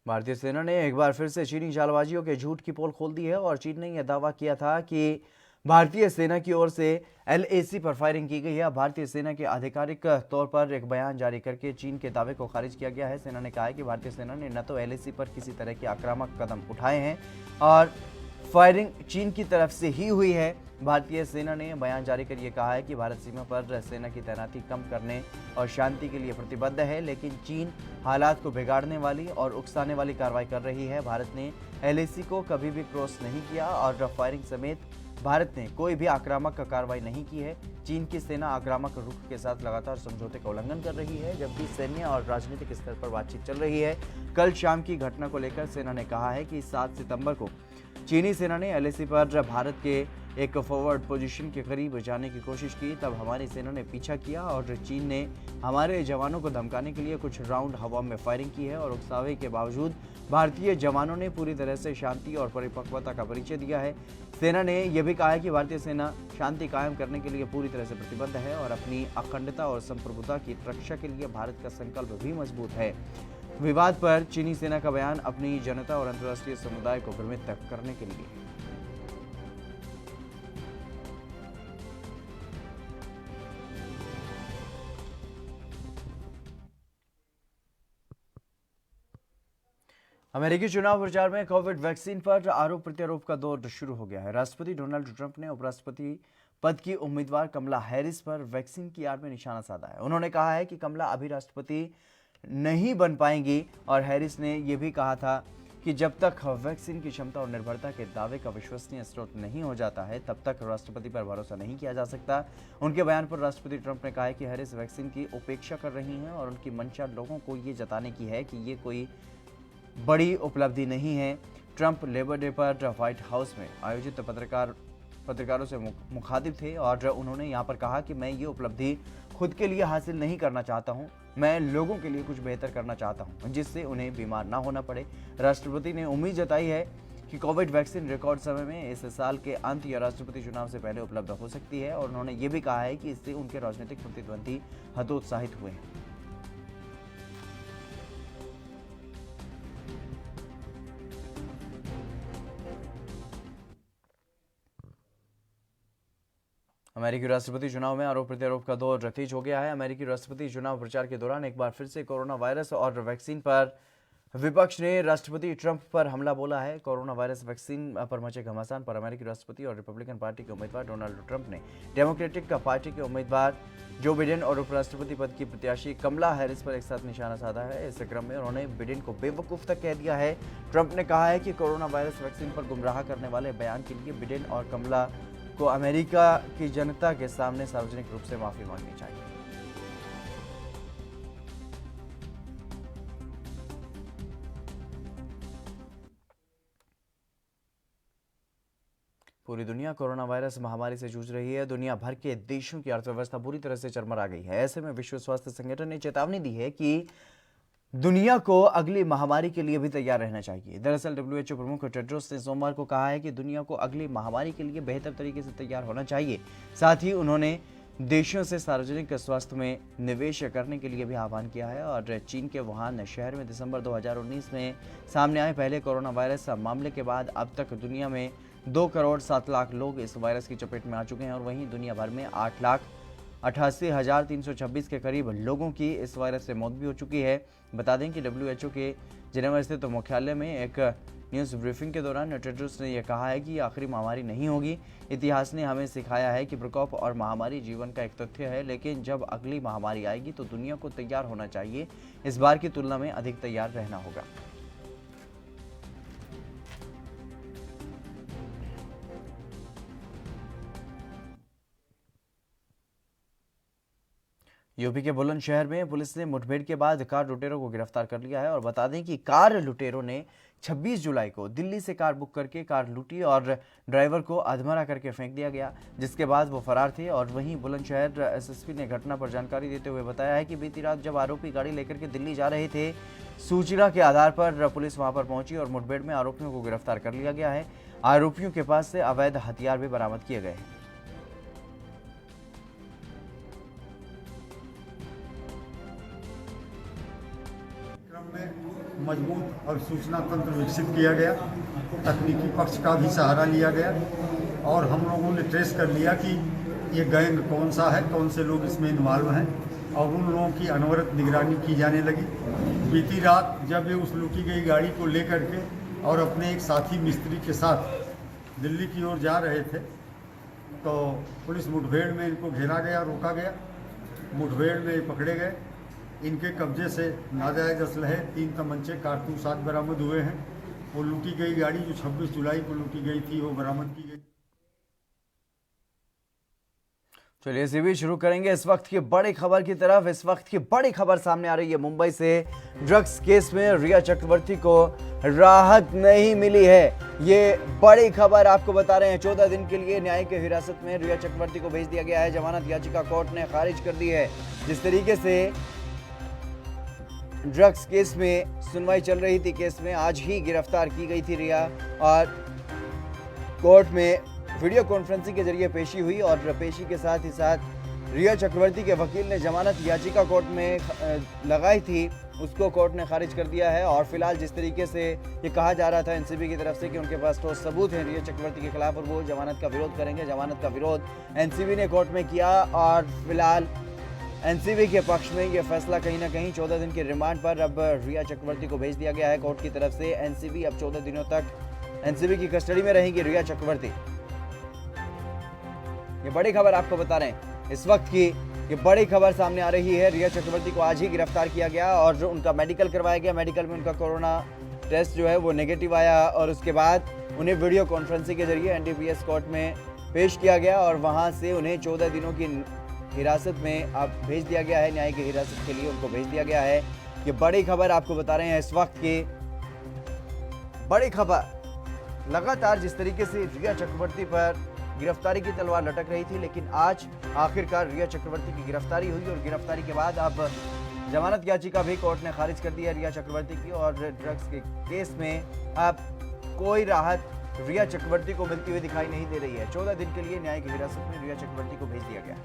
भारतीय सेना ने एक बार फिर से चीनी चालबाजियों के झूठ की पोल खोल दी है और चीन ने यह दावा किया था कि भारतीय सेना की ओर से LAC पर फायरिंग की गई है। भारतीय सेना के आधिकारिक तौर पर एक बयान जारी करके चीन के दावे को खारिज किया गया है। सेना ने कहा है कि भारतीय सेना ने न तो LAC पर किसी तरह के आक्रामक कदम उठाए हैं और फायरिंग चीन की तरफ से ही हुई है। भारतीय सेना ने बयान जारी कर ये कहा है कि भारत सीमा पर सेना की तैनाती कम करने और शांति के लिए प्रतिबद्ध है, लेकिन चीन हालात को बिगाड़ने वाली और उकसाने वाली कार्रवाई कर रही है। भारत ने LAC को कभी भी क्रॉस नहीं किया और फायरिंग समेत भारत ने कोई भी आक्रामक कार्रवाई नहीं की है। चीन की सेना आक्रामक रुख के साथ लगातार समझौते का उल्लंघन कर रही है, जबकि सैन्य और राजनीतिक स्तर पर बातचीत चल रही है। कल शाम की घटना को लेकर सेना ने कहा है कि 7 सितंबर को चीनी सेना ने LAC पर भारत के एक फॉरवर्ड पोजीशन के करीब जाने की कोशिश की, तब हमारी सेना ने पीछा किया और चीन ने हमारे जवानों को धमकाने के लिए कुछ राउंड हवा में फायरिंग की है और उकसावे के बावजूद भारतीय जवानों ने पूरी तरह से शांति और परिपक्वता का परिचय दिया है। सेना ने यह भी कहा है कि भारतीय सेना शांति कायम करने के लिए पूरी तरह से प्रतिबद्ध है और अपनी अखंडता और संप्रभुता की रक्षा के लिए भारत का संकल्प भी मजबूत है। विवाद पर चीनी सेना का बयान अपनी जनता और अंतर्राष्ट्रीय समुदाय को भ्रमित करने के लिए। अमेरिकी चुनाव प्रचार में कोविड वैक्सीन पर आरोप प्रत्यारोप का दौर शुरू हो गया है। राष्ट्रपति डोनाल्ड ट्रंप ने उपराष्ट्रपति पद की उम्मीदवार कमला हैरिस पर वैक्सीन की आड़ में निशाना साधा है। उन्होंने कहा है कि कमला अभी राष्ट्रपति नहीं बन पाएंगी और हैरिस ने यह भी कहा था कि जब तक वैक्सीन की क्षमता और निर्भरता के दावे का विश्वसनीय स्रोत नहीं हो जाता है तब तक राष्ट्रपति पर भरोसा नहीं किया जा सकता। उनके बयान पर राष्ट्रपति ट्रंप ने कहा है कि हैरिस वैक्सीन की उपेक्षा कर रही हैं और उनकी मंशा लोगों को ये जताने की है कि ये कोई बड़ी उपलब्धि नहीं है। ट्रंप लेबर डे पर व्हाइट हाउस में आयोजित पत्रकारों से मुखातिब थे और उन्होंने यहाँ पर कहा कि मैं ये उपलब्धि खुद के लिए हासिल नहीं करना चाहता हूँ, मैं लोगों के लिए कुछ बेहतर करना चाहता हूँ जिससे उन्हें बीमार ना होना पड़े। राष्ट्रपति ने उम्मीद जताई है कि कोविड वैक्सीन रिकॉर्ड समय में इस साल के अंत या राष्ट्रपति चुनाव से पहले उपलब्ध हो सकती है और उन्होंने ये भी कहा है कि इससे उनके राजनीतिक प्रतिद्वंदी हतोत्साहित हुए हैं। अमेरिकी राष्ट्रपति चुनाव में आरोप प्रत्यारोप का दौर तेज हो गया है। अमेरिकी राष्ट्रपति चुनाव प्रचार के दौरान एक बार फिर से कोरोना वायरस और वैक्सीन पर विपक्ष ने राष्ट्रपति ट्रंप पर हमला बोला है। कोरोना वायरस वैक्सीन पर मचे घमासान पर अमेरिकी राष्ट्रपति और रिपब्लिकन पार्टी के उम्मीदवार डोनाल्ड ट्रंप ने डेमोक्रेटिक पार्टी के उम्मीदवार जो बिडेन और उपराष्ट्रपति पद की प्रत्याशी कमला हैरिस पर एक साथ निशाना साधा है। इस क्रम में उन्होंने बिडेन को बेवकूफ तक कह दिया है। ट्रंप ने कहा है कि कोरोना वायरस वैक्सीन पर गुमराह करने वाले बयान के लिए बिडेन और कमला को अमेरिका की जनता के सामने सार्वजनिक रूप से माफी मांगनी चाहिए। पूरी दुनिया कोरोना वायरस महामारी से जूझ रही है। दुनिया भर के देशों की अर्थव्यवस्था बुरी तरह से चरमरा गई है। ऐसे में विश्व स्वास्थ्य संगठन ने चेतावनी दी है कि दुनिया को अगली महामारी के लिए भी तैयार रहना चाहिए। दरअसल WHO प्रमुख टेड्रोस ने सोमवार को कहा है कि दुनिया को अगली महामारी के लिए बेहतर तरीके से तैयार होना चाहिए। साथ ही उन्होंने देशों से सार्वजनिक स्वास्थ्य में निवेश करने के लिए भी आह्वान किया है और चीन के वुहान शहर में दिसंबर 2019 में सामने आए पहले कोरोना वायरस मामले के बाद अब तक दुनिया में 2 करोड़ 7 लाख लोग इस वायरस की चपेट में आ चुके हैं और वहीं दुनिया भर में 8,88,326 के करीब लोगों की इस वायरस से मौत भी हो चुकी है। बता दें कि WHO के जिनेवा स्थित मुख्यालय में एक न्यूज़ ब्रीफिंग के दौरान टेड्रोस ने यह कहा है कि आखिरी महामारी नहीं होगी। इतिहास ने हमें सिखाया है कि प्रकोप और महामारी जीवन का एक तथ्य है, लेकिन जब अगली महामारी आएगी तो दुनिया को तैयार होना चाहिए। इस बार की तुलना में अधिक तैयार रहना होगा। यूपी के बुलंदशहर में पुलिस ने मुठभेड़ के बाद कार लुटेरों को गिरफ्तार कर लिया है और बता दें कि कार लुटेरों ने 26 जुलाई को दिल्ली से कार बुक करके कार लूटी और ड्राइवर को अधमरा करके फेंक दिया गया, जिसके बाद वो फरार थे। और वहीं बुलंदशहर SSP ने घटना पर जानकारी देते हुए बताया है कि बीती रात जब आरोपी गाड़ी लेकर के दिल्ली जा रहे थे, सूचना के आधार पर पुलिस वहां पर पहुंची और मुठभेड़ में आरोपियों को गिरफ्तार कर लिया गया है। आरोपियों के पास से अवैध हथियार भी बरामद किए गए हैं। मजबूत और सूचना तंत्र विकसित किया गया, तकनीकी पक्ष का भी सहारा लिया गया और हम लोगों ने ट्रेस कर लिया कि ये गैंग कौन सा है, कौन से लोग इसमें इन्वॉल्व हैं और उन लोगों की अनवरत निगरानी की जाने लगी। बीती रात जब ये उस लूटी गई गाड़ी को लेकर के और अपने एक साथी मिस्त्री के साथ दिल्ली की ओर जा रहे थे तो पुलिस मुठभेड़ में इनको घेरा गया, रोका गया। मुठभेड़ में पकड़े गए। इनके कब्जे से नाजायज असलहे 3 तमंचे कारतूस आदि बरामद हुए हैं। वो लूटी गई गाड़ी जो 26 जुलाई को लूटी गई थी वो बरामद की गई। चलिए इसी बीच शुरू करेंगे इस वक्त की बड़ी खबर की तरफ। इस वक्त की बड़ी खबर सामने आ रही है मुंबई से। ड्रग्स केस में रिया चक्रवर्ती को राहत नहीं मिली है। ये बड़ी खबर आपको बता रहे हैं। 14 दिन के लिए न्यायिक हिरासत में रिया चक्रवर्ती को भेज दिया गया है। जमानत याचिका कोर्ट ने खारिज कर दी है। जिस तरीके से ड्रग्स केस में सुनवाई चल रही थी, केस में आज ही गिरफ्तार की गई थी रिया और कोर्ट में वीडियो कॉन्फ्रेंसिंग के जरिए पेशी हुई और पेशी के साथ ही साथ रिया चक्रवर्ती के वकील ने जमानत याचिका कोर्ट में लगाई थी, उसको कोर्ट ने खारिज कर दिया है। और फिलहाल जिस तरीके से ये कहा जा रहा था एनसीबी की तरफ से कि उनके पास ठोस सबूत है रिया चक्रवर्ती के खिलाफ और वो जमानत का विरोध करेंगे, जमानत का विरोध एनसीबी ने कोर्ट में किया और फिलहाल एनसीबी के पक्ष में यह फैसला कहीं ना कहीं 14 दिन के रिमांड पर अब रिया चक्रवर्ती को भेज दिया गया है कोर्ट की तरफ से। एनसीबी अब 14 दिनों तक एनसीबी की कस्टडी में रहेंगी रिया चक्रवर्ती। ये ये बड़ी खबर आपको बता रहे हैं इस वक्त की। ये बड़ी खबर सामने आ रही है। रिया चक्रवर्ती को आज ही गिरफ्तार किया गया और उनका मेडिकल करवाया गया। मेडिकल में उनका कोरोना टेस्ट जो है वो नेगेटिव आया और उसके बाद उन्हें वीडियो कॉन्फ्रेंसिंग के जरिए एनडीपीएस कोर्ट में पेश किया गया और वहां से उन्हें 14 दिनों की हिरासत में अब भेज दिया गया है। न्यायिक हिरासत के लिए उनको भेज दिया गया है। ये बड़ी खबर आपको बता रहे हैं इस वक्त की। बड़ी खबर। लगातार जिस तरीके से रिया चक्रवर्ती पर गिरफ्तारी की तलवार लटक रही थी, लेकिन आज आखिरकार रिया चक्रवर्ती की गिरफ्तारी हुई और गिरफ्तारी के बाद अब जमानत याचिका भी कोर्ट ने खारिज कर दी है रिया चक्रवर्ती की और ड्रग्स के केस में अब कोई राहत रिया चक्रवर्ती को मिलती हुई दिखाई नहीं दे रही है। 14 दिन के लिए न्यायिक हिरासत में रिया चक्रवर्ती को भेज दिया गया।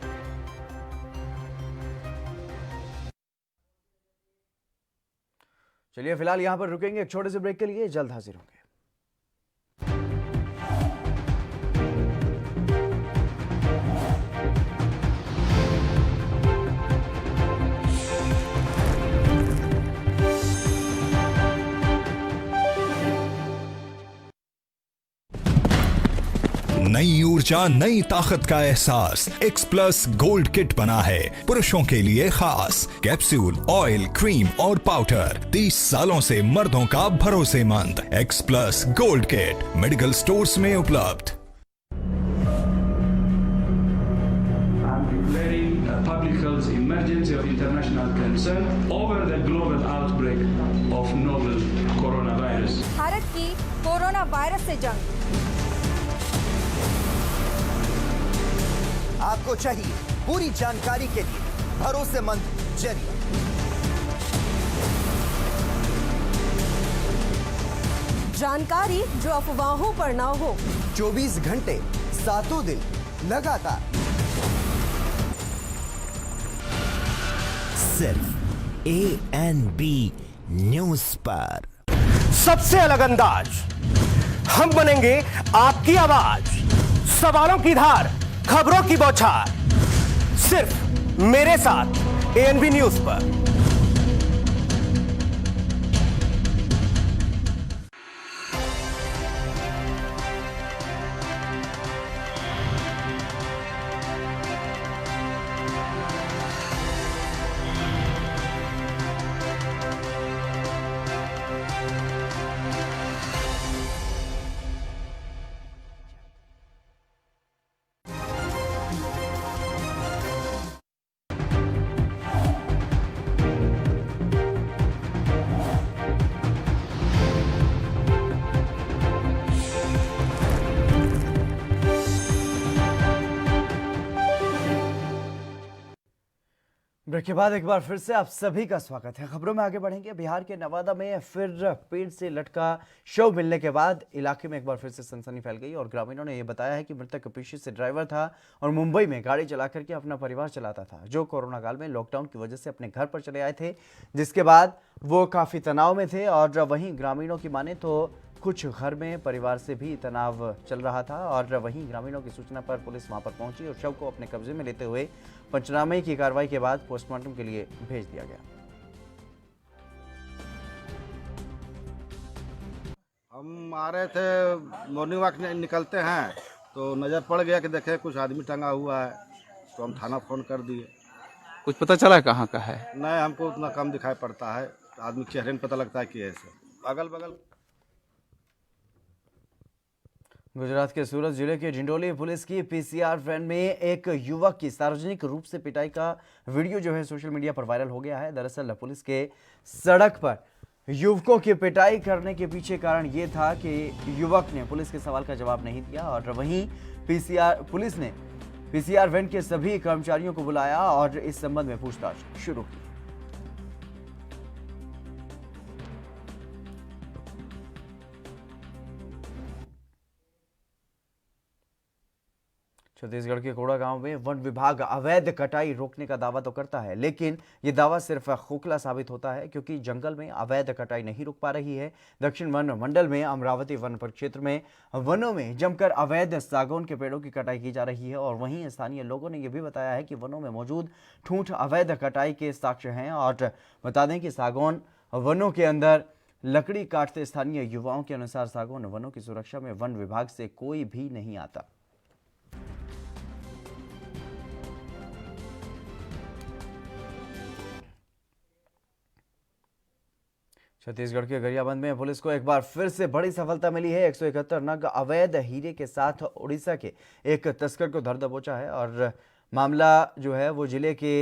चलिए फिलहाल यहां पर रुकेंगे एक छोटे से ब्रेक के लिए, जल्द हाजिर होंगे। नई ऊर्जा, नई ताकत का एहसास एक्स प्लस गोल्ड किट बना है पुरुषों के लिए खास। कैप्सूल, ऑयल, क्रीम और पाउडर 30 सालों से मर्दों का भरोसेमंद x plus gold kit medical stores में उपलब्ध। I'm declaring a public health emergency of international concern over the global outbreak of novel coronavirus. Bharat की कोरोना वायरस से जंग। आपको चाहिए पूरी जानकारी के लिए भरोसेमंद जरिया। जानकारी जो अफवाहों पर ना हो। 24 घंटे 7 दिन लगातार सिर्फ ANB न्यूज पर। सबसे अलग अंदाज, हम बनेंगे आपकी आवाज। सवालों की धार, खबरों की बौछार, सिर्फ मेरे साथ ANB न्यूज पर। ब्रेक के बाद एक बार फिर से आप सभी का स्वागत है। खबरों में आगे बढ़ेंगे। बिहार के नवादा में फिर पेड़ से लटका शव मिलने के बाद इलाके में एक बार फिर से सनसनी फैल गई और ग्रामीणों ने यह बताया है कि मृतक पेशे से ड्राइवर था और मुंबई में गाड़ी चला करके अपना परिवार चलाता था, जो कोरोना काल में लॉकडाउन की वजह से अपने घर पर चले आए थे, जिसके बाद वो काफी तनाव में थे। और वहीं ग्रामीणों की माने तो कुछ घर में परिवार से भी तनाव चल रहा था और वहीं ग्रामीणों की सूचना पर पुलिस वहां पर पहुंची और शव को अपने कब्जे में लेते हुए पंचनामे की कार्रवाई के बाद पोस्टमार्टम के लिए भेज दिया गया। हम आ रहे थे मॉर्निंग वॉक निकलते हैं तो नज़र पड़ गया कि देखे कुछ आदमी टंगा हुआ है, तो हम थाना फ़ोन कर दिए। कुछ पता चला कहाँ का है? नहीं, हमको उतना कम दिखाई पड़ता है, आदमी चेहरे में पता लगता है कि ऐसे अगल बगल। गुजरात के सूरत जिले के डिंडोली पुलिस की पीसीआर वैन में एक युवक की सार्वजनिक रूप से पिटाई का वीडियो जो है सोशल मीडिया पर वायरल हो गया है। दरअसल पुलिस के सड़क पर युवकों की पिटाई करने के पीछे कारण ये था कि युवक ने पुलिस के सवाल का जवाब नहीं दिया और वहीं पुलिस ने पीसीआर वैन के सभी कर्मचारियों को बुलाया और इस संबंध में पूछताछ शुरू की। छत्तीसगढ़ के कोड़ा गांव में वन विभाग अवैध कटाई रोकने का दावा तो करता है, लेकिन ये दावा सिर्फ खोखला साबित होता है क्योंकि जंगल में अवैध कटाई नहीं रुक पा रही है। दक्षिण वन मंडल में अमरावती वन परिक्षेत्र में वनों में जमकर अवैध सागौन के पेड़ों की कटाई की जा रही है और वहीं स्थानीय लोगों ने यह भी बताया है कि वनों में मौजूद ठूंठ अवैध कटाई के साक्ष्य हैं। और बता दें कि सागौन वनों के अंदर लकड़ी काटते स्थानीय युवाओं के अनुसार सागौन वनों की सुरक्षा में वन विभाग से कोई भी नहीं आता। छत्तीसगढ़ के गरियाबंद में पुलिस को एक बार फिर से बड़ी सफलता मिली है। 171 नग अवैध हीरे के साथ उड़ीसा के एक तस्कर को धर दबोचा है और मामला जो है वो जिले के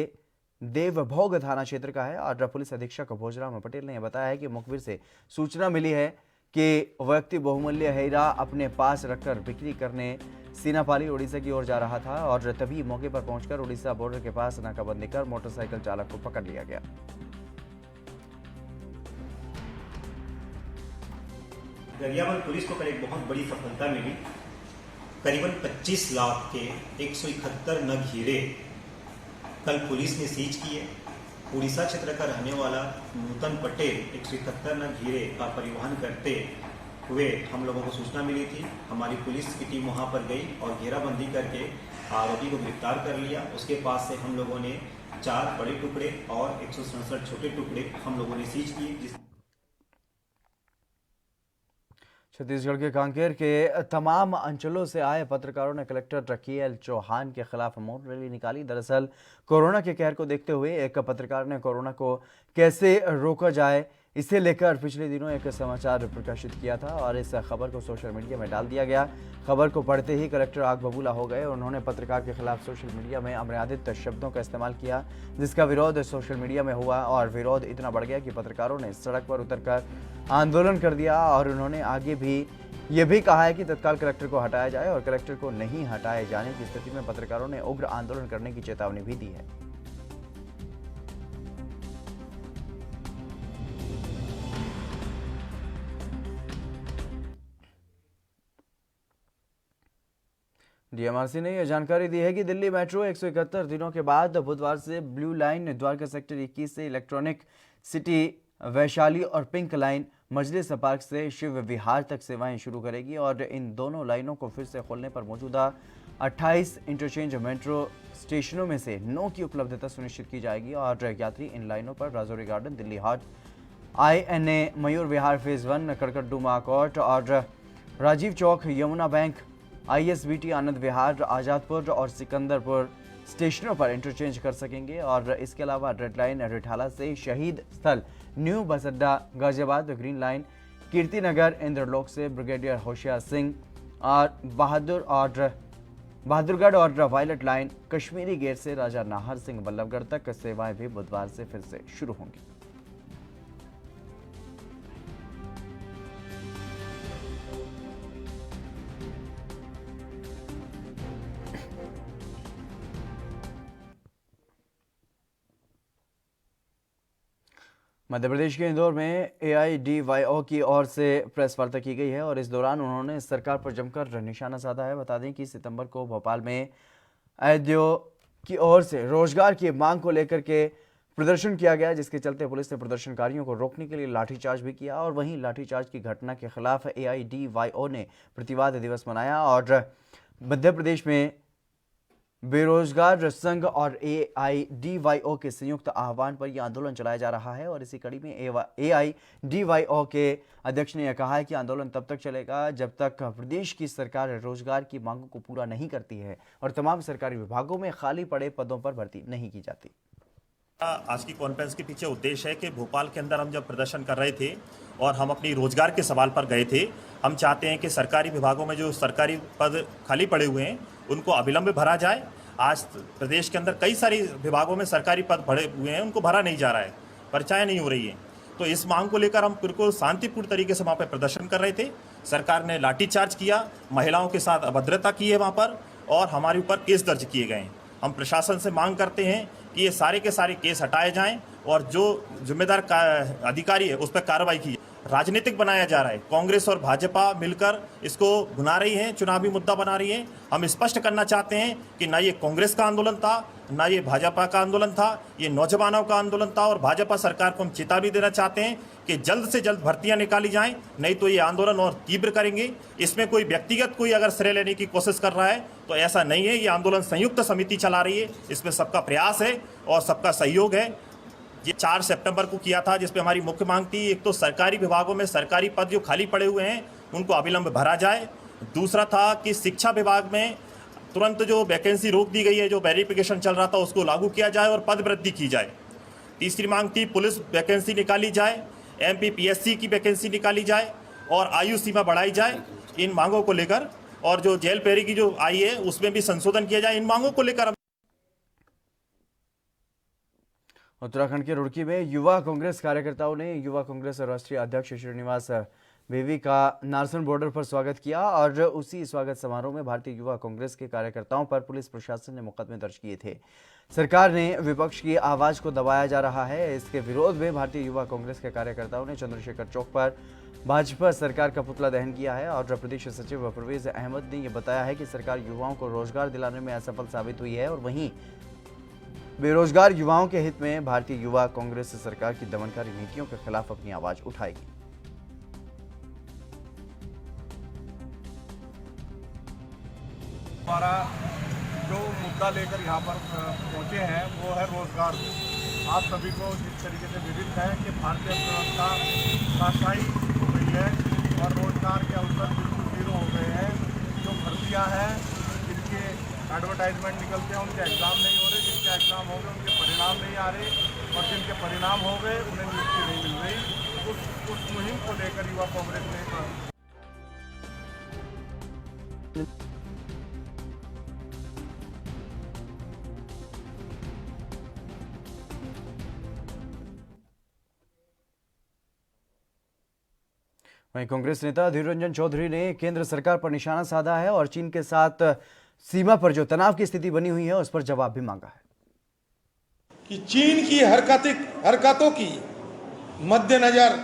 देवभोग थाना क्षेत्र का है। और पुलिस अधीक्षक भोजराम पटेल ने बताया है कि मुखबिर से सूचना मिली है कि व्यक्ति बहुमूल्य हीरा अपने पास रखकर बिक्री करने सीनापाली उड़ीसा की ओर जा रहा था और तभी मौके पर पहुंचकर उड़ीसा बॉर्डर के पास नाकाबंदी कर मोटरसाइकिल चालक को पकड़ लिया गया। गरियाबंद पुलिस को कल एक बहुत बड़ी सफलता मिली। करीबन 25 लाख के 171 नग हीरे कल पुलिस ने सीज किए। उड़ीसा क्षेत्र का रहने वाला नूतन पटेल 171 नग हीरे का परिवहन करते हुए हम लोगों को सूचना मिली थी। हमारी पुलिस की टीम वहां पर गई और घेराबंदी करके आरोपी को गिरफ्तार कर लिया। उसके पास से हम लोगों ने 4 बड़े टुकड़े और 167 छोटे टुकड़े हम लोगों ने सीज किए। छत्तीसगढ़ के कांकेर के तमाम अंचलों से आए पत्रकारों ने कलेक्टर के.एल. चौहान के खिलाफ मौन रैली निकाली। दरअसल कोरोना के कहर को देखते हुए एक पत्रकार ने कोरोना को कैसे रोका जाए इसे लेकर पिछले दिनों एक समाचार प्रकाशित किया था और इस खबर को सोशल मीडिया में डाल दिया गया। खबर को पढ़ते ही कलेक्टर आग बबूला हो गए। उन्होंने पत्रकार के खिलाफ सोशल मीडिया में अमर्यादित शब्दों का इस्तेमाल किया, जिसका विरोध सोशल मीडिया में हुआ और विरोध इतना बढ़ गया कि पत्रकारों ने सड़क पर उतरकर आंदोलन कर दिया। और उन्होंने आगे भी ये भी कहा है कि तत्काल कलेक्टर को हटाया जाए और कलेक्टर को नहीं हटाए जाने की स्थिति में पत्रकारों ने उग्र आंदोलन करने की चेतावनी भी दी है। डीएमआरसी ने यह जानकारी दी है कि दिल्ली मेट्रो 171 दिनों के बाद बुधवार से ब्लू लाइन द्वारका सेक्टर 21 से इलेक्ट्रॉनिक सिटी वैशाली और पिंक लाइन मजलिस पार्क से शिव विहार तक सेवाएं शुरू करेगी। और इन दोनों लाइनों को फिर से खोलने पर मौजूदा 28 इंटरचेंज मेट्रो स्टेशनों में से 9 की उपलब्धता सुनिश्चित की जाएगी और यात्री इन लाइनों पर राजौरी गार्डन, दिल्ली हाट, INA मयूर विहार फेज 1, कड़कड़डू माकोट और राजीव चौक, यमुना बैंक, ISBT आनंद विहार, आजादपुर और सिकंदरपुर स्टेशनों पर इंटरचेंज कर सकेंगे। और इसके अलावा रेड लाइन रिठाला से शहीद स्थल, न्यू बस अड्डा गाजियाबाद, ग्रीन लाइन कीर्तिनगर इंद्रलोक से ब्रिगेडियर होशियार सिंह और बहादुरगढ़ और वायलट लाइन कश्मीरी गेट से राजा नाहर सिंह बल्लभगढ़ तक सेवाएं भी बुधवार से फिर से शुरू होंगी। मध्य प्रदेश के इंदौर में AIDYO की ओर से प्रेस वार्ता की गई है और इस दौरान उन्होंने सरकार पर जमकर निशाना साधा है। बता दें कि सितंबर को भोपाल में AIDYO की ओर से रोजगार की मांग को लेकर के प्रदर्शन किया गया, जिसके चलते पुलिस ने प्रदर्शनकारियों को रोकने के लिए लाठीचार्ज भी किया। और वहीं लाठीचार्ज की घटना के खिलाफ AIDYO ने प्रतिवाद दिवस मनाया और मध्य प्रदेश में बेरोजगार संघ और AIDYO के संयुक्त आह्वान पर यह आंदोलन चलाया जा रहा है। और इसी कड़ी में AIDYO के अध्यक्ष ने यह कहा है कि आंदोलन तब तक चलेगा जब तक प्रदेश की सरकार रोजगार की मांगों को पूरा नहीं करती है और तमाम सरकारी विभागों में खाली पड़े पदों पर भर्ती नहीं की जाती। आज की कॉन्फ्रेंस के पीछे उद्देश्य है कि भोपाल के अंदर हम जब प्रदर्शन कर रहे थे और हम अपनी रोजगार के सवाल पर गए थे, हम चाहते हैं कि सरकारी विभागों में जो सरकारी पद खाली पड़े हुए हैं उनको अविलंब भरा जाए। आज प्रदेश के अंदर कई सारे विभागों में सरकारी पद भरे हुए हैं, उनको भरा नहीं जा रहा है, परीक्षाएं नहीं हो रही है। तो इस मांग को लेकर हम बिल्कुल शांतिपूर्ण तरीके से वहाँ पर प्रदर्शन कर रहे थे। सरकार ने लाठीचार्ज किया, महिलाओं के साथ अभद्रता की है वहाँ पर और हमारे ऊपर केस दर्ज किए गए हैं। हम प्रशासन से मांग करते हैं कि ये सारे के सारे केस हटाए जाएं और जो जिम्मेदार अधिकारी है उस पर कार्रवाई की। राजनीतिक बनाया जा रहा है, कांग्रेस और भाजपा मिलकर इसको भुना रही है, चुनावी मुद्दा बना रही है। हम स्पष्ट करना चाहते हैं कि ना ये कांग्रेस का आंदोलन था, ना ये भाजपा का आंदोलन था, ये नौजवानों का आंदोलन था। और भाजपा सरकार को हम चेतावनी देना चाहते हैं कि जल्द से जल्द भर्तियां निकाली जाएं, नहीं तो ये आंदोलन और तीव्र करेंगे। इसमें कोई व्यक्तिगत कोई अगर श्रेय लेने की कोशिश कर रहा है तो ऐसा नहीं है। ये आंदोलन संयुक्त समिति चला रही है, इसमें सबका प्रयास है और सबका सहयोग है। ये 4 सितंबर को किया था, जिसपे हमारी मुख्य मांग थी, एक तो सरकारी विभागों में सरकारी पद जो खाली पड़े हुए हैं उनको अविलंब भरा जाए। दूसरा था कि शिक्षा विभाग में तुरंत जो वैकेंसी रोक दी गई है, जो वेरिफिकेशन चल रहा था, उसको लागू किया जाए और पद वृद्धि की जाए। तीसरी मांग थी पुलिस वैकेंसी निकाली जाए। MPPSC की वैकेंसी निकाली जाए और आयु सीमा बढ़ाई जाए इन मांगों को लेकर, और जो जेल पेरी की जो आई है उसमें भी संशोधन किया जाए। इन मांगों को लेकर उत्तराखंड के रुड़की में युवा कांग्रेस कार्यकर्ताओं ने युवा कांग्रेस राष्ट्रीय अध्यक्ष श्रीनिवास बेवी का नारसन बॉर्डर पर स्वागत किया और उसी स्वागत समारोह में भारतीय युवा कांग्रेस के कार्यकर्ताओं पर पुलिस प्रशासन ने मुकदमे दर्ज किए थे। सरकार ने विपक्ष की आवाज को दबाया जा रहा है। इसके विरोध में भारतीय युवा कांग्रेस के कार्यकर्ताओं ने चंद्रशेखर चौक पर भाजपा सरकार का पुतला दहन किया है और प्रदेश सचिव परवेज अहमद ने यह बताया है कि सरकार युवाओं को रोजगार दिलाने में असफल साबित हुई है और वहीं बेरोजगार युवाओं के हित में भारतीय युवा कांग्रेस सरकार की दमनकारी नीतियों के खिलाफ अपनी आवाज उठाएगी। हमारा जो मुद्दा लेकर यहाँ पर पहुँचे हैं वो है रोजगार। आप सभी को जिस तरीके से विदित है कि भारतीय अर्थव्यवस्था शाही हो गई है और रोजगार के अवसर बिल्कुल जीरो हो गए हैं। जो भर्तियाँ हैं जिनके एडवर्टाइजमेंट निकलते हैं उनके एग्ज़ाम नहीं हो रहे, जिनके एग्ज़ाम हो गए उनके परिणाम नहीं आ रहे और जिनके परिणाम हो गए उन्हें नियुक्ति नहीं मिल रही। उस मुहिम को लेकर युवा कांग्रेस ने वहीं कांग्रेस नेता अधीर रंजन चौधरी ने केंद्र सरकार पर निशाना साधा है और चीन के साथ सीमा पर जो तनाव की स्थिति बनी हुई है उस पर जवाब भी मांगा है कि चीन की हरकतों की मद्देनजर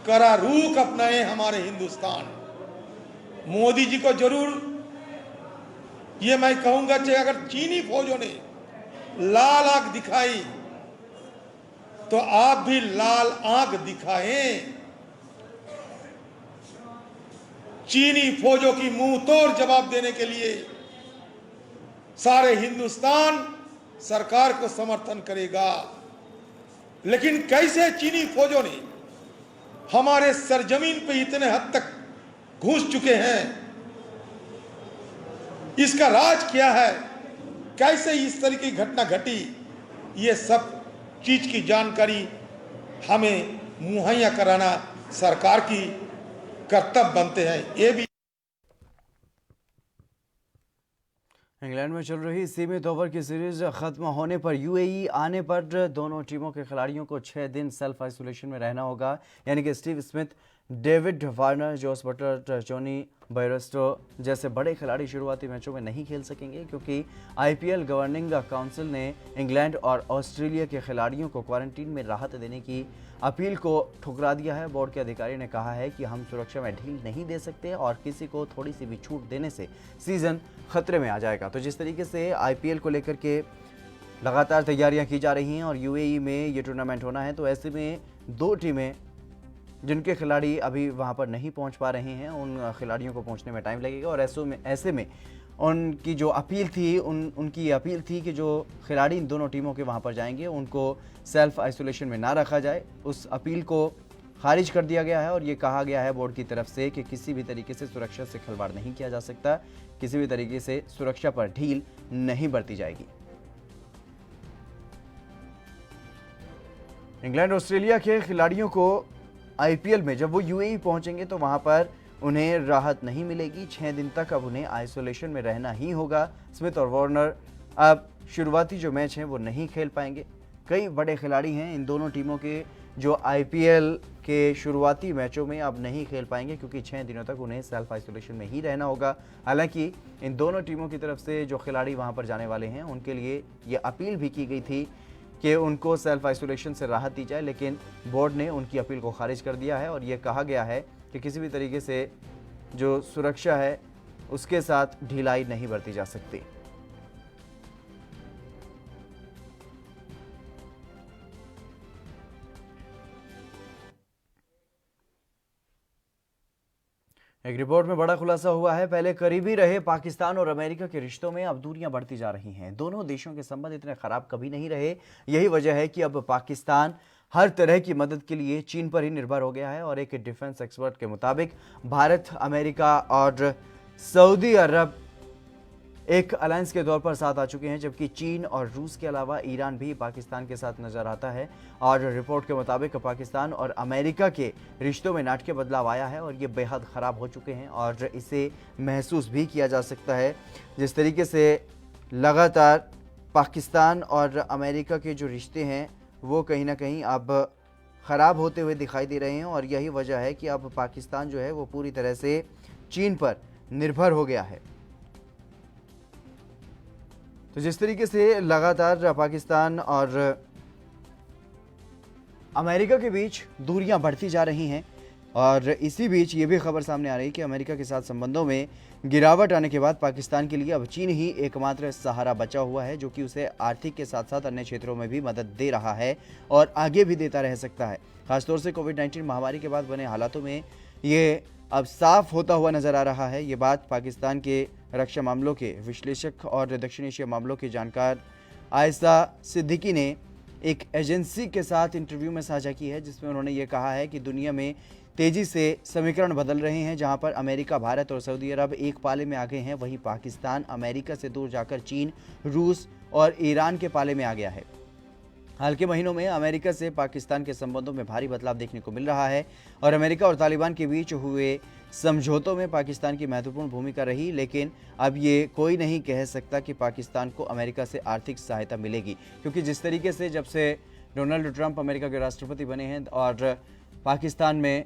कड़ा रुख अपनाए हमारे हिंदुस्तान। मोदी जी को जरूर ये मैं कहूंगा कि अगर चीनी फौजों ने लाल आंख दिखाई तो आप भी लाल आंख दिखाएं। चीनी फौजों की मुंह तोड़ जवाब देने के लिए सारे हिंदुस्तान सरकार को समर्थन करेगा। लेकिन कैसे चीनी फौजों ने हमारे सरजमीन पे इतने हद तक घुस चुके हैं, इसका राज क्या है, कैसे इस तरह की घटना घटी, ये सब चीज की जानकारी हमें मुहैया कराना सरकार की कर्तव्य बनते हैं। ये भी इंग्लैंड में चल रही सीमित ओवर की सीरीज खत्म होने पर यूएई आने पर दोनों टीमों के खिलाड़ियों को 6 दिन सेल्फ आइसोलेशन में रहना होगा। यानी कि Steve Smith, David Warner, Jos Buttler, Jonny Bairstow जैसे बड़े खिलाड़ी शुरुआती मैचों में नहीं खेल सकेंगे क्योंकि आईपीएल गवर्निंग काउंसिल ने इंग्लैंड और ऑस्ट्रेलिया के खिलाड़ियों को क्वारंटीन में राहत देने की अपील को ठुकरा दिया है। बोर्ड के अधिकारी ने कहा है कि हम सुरक्षा में ढील नहीं दे सकते और किसी को थोड़ी सी भी छूट देने से सीजन खतरे में आ जाएगा। तो जिस तरीके से आईपीएल को लेकर के लगातार तैयारियां की जा रही हैं और यूएई में ये टूर्नामेंट होना है, तो ऐसे में 2 टीमें जिनके खिलाड़ी अभी वहां पर नहीं पहुंच पा रहे हैं उन खिलाड़ियों को पहुंचने में टाइम लगेगा और ऐसे में उनकी जो अपील थी उनकी ये अपील थी कि जो खिलाड़ी इन दोनों टीमों के वहां पर जाएंगे उनको सेल्फ आइसोलेशन में ना रखा जाए। उस अपील को खारिज कर दिया गया है और ये कहा गया है बोर्ड की तरफ से कि किसी भी तरीके से सुरक्षा से खिलवाड़ नहीं किया जा सकता, किसी भी तरीके से सुरक्षा पर ढील नहीं बरती जाएगी। इंग्लैंड ऑस्ट्रेलिया के खिलाड़ियों को आईपीएल में जब वो यूएई पहुंचेंगे तो वहां पर उन्हें राहत नहीं मिलेगी। 6 दिन तक अब उन्हें आइसोलेशन में रहना ही होगा। स्मिथ और वार्नर अब शुरुआती जो मैच हैं वो नहीं खेल पाएंगे। कई बड़े खिलाड़ी हैं इन दोनों टीमों के जो आईपीएल के शुरुआती मैचों में अब नहीं खेल पाएंगे क्योंकि 6 दिनों तक उन्हें सेल्फ आइसोलेशन में ही रहना होगा। हालांकि इन दोनों टीमों की तरफ से जो खिलाड़ी वहां पर जाने वाले हैं उनके लिए ये अपील भी की गई थी कि उनको सेल्फ आइसोलेशन से राहत दी जाए, लेकिन बोर्ड ने उनकी अपील को खारिज कर दिया है और ये कहा गया है कि किसी भी तरीके से जो सुरक्षा है उसके साथ ढिलाई नहीं बरती जा सकती। एक रिपोर्ट में बड़ा खुलासा हुआ है। पहले करीबी रहे पाकिस्तान और अमेरिका के रिश्तों में अब दूरियां बढ़ती जा रही हैं। दोनों देशों के संबंध इतने खराब कभी नहीं रहे। यही वजह है कि अब पाकिस्तान हर तरह की मदद के लिए चीन पर ही निर्भर हो गया है और एक डिफेंस एक्सपर्ट के मुताबिक भारत, अमेरिका और सऊदी अरब एक अलायंस के तौर पर साथ आ चुके हैं, जबकि चीन और रूस के अलावा ईरान भी पाकिस्तान के साथ नजर आता है। और रिपोर्ट के मुताबिक पाकिस्तान और अमेरिका के रिश्तों में नाटकीय बदलाव आया है और ये बेहद ख़राब हो चुके हैं और इसे महसूस भी किया जा सकता है। जिस तरीके से लगातार पाकिस्तान और अमेरिका के जो रिश्ते हैं वो कहीं ना कहीं अब ख़राब होते हुए दिखाई दे रहे हैं और यही वजह है कि अब पाकिस्तान जो है वो पूरी तरह से चीन पर निर्भर हो गया है। तो जिस तरीके से लगातार पाकिस्तान और अमेरिका के बीच दूरियां बढ़ती जा रही हैं और इसी बीच ये भी खबर सामने आ रही है कि अमेरिका के साथ संबंधों में गिरावट आने के बाद पाकिस्तान के लिए अब चीन ही एकमात्र सहारा बचा हुआ है, जो कि उसे आर्थिक के साथ साथ अन्य क्षेत्रों में भी मदद दे रहा है और आगे भी देता रह सकता है। खासतौर से कोविड-19 महामारी के बाद बने हालातों में ये अब साफ होता हुआ नजर आ रहा है। ये बात पाकिस्तान के रक्षा मामलों के विश्लेषक और दक्षिण एशिया मामलों के जानकार आयशा सिद्दीकी ने एक एजेंसी के साथ इंटरव्यू में साझा की है, जिसमें उन्होंने ये कहा है कि दुनिया में तेजी से समीकरण बदल रहे हैं। जहां पर अमेरिका, भारत और सऊदी अरब एक पाले में आ गए हैं, वहीं पाकिस्तान अमेरिका से दूर जाकर चीन, रूस और ईरान के पाले में आ गया है। हाल के महीनों में अमेरिका से पाकिस्तान के संबंधों में भारी बदलाव देखने को मिल रहा है और अमेरिका और तालिबान के बीच हुए समझौतों में पाकिस्तान की महत्वपूर्ण भूमिका रही, लेकिन अब ये कोई नहीं कह सकता कि पाकिस्तान को अमेरिका से आर्थिक सहायता मिलेगी, क्योंकि जिस तरीके से जब से डोनाल्ड ट्रंप अमेरिका के राष्ट्रपति बने हैं और पाकिस्तान में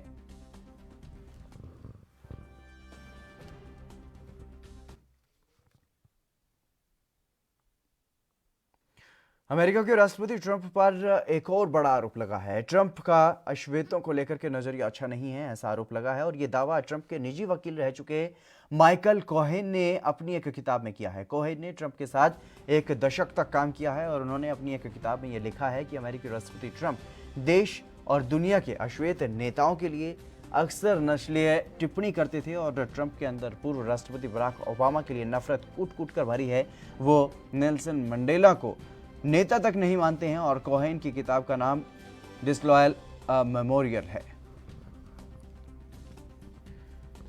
अमेरिका के राष्ट्रपति ट्रंप पर एक और बड़ा आरोप लगा है। ट्रंप का अश्वेतों को लेकर के नजरिया अच्छा नहीं है, ऐसा आरोप लगा है और ये दावा ट्रंप के निजी वकील रह चुके माइकल कोहेन ने अपनी एक किताब में किया है। कोहेन ने ट्रंप के साथ एक दशक तक काम किया है और उन्होंने अपनी एक किताब में ये लिखा है कि अमेरिकी राष्ट्रपति ट्रंप देश और दुनिया के अश्वेत नेताओं के लिए अक्सर नस्लीय टिप्पणी करते थे और ट्रंप के अंदर पूर्व राष्ट्रपति बराक ओबामा के लिए नफरत कूट कूट कर भरी है। वो नेल्सन मंडेला को नेता तक नहीं मानते हैं और कोहेन की किताब का नाम डिसलॉयल मेमोरियल है।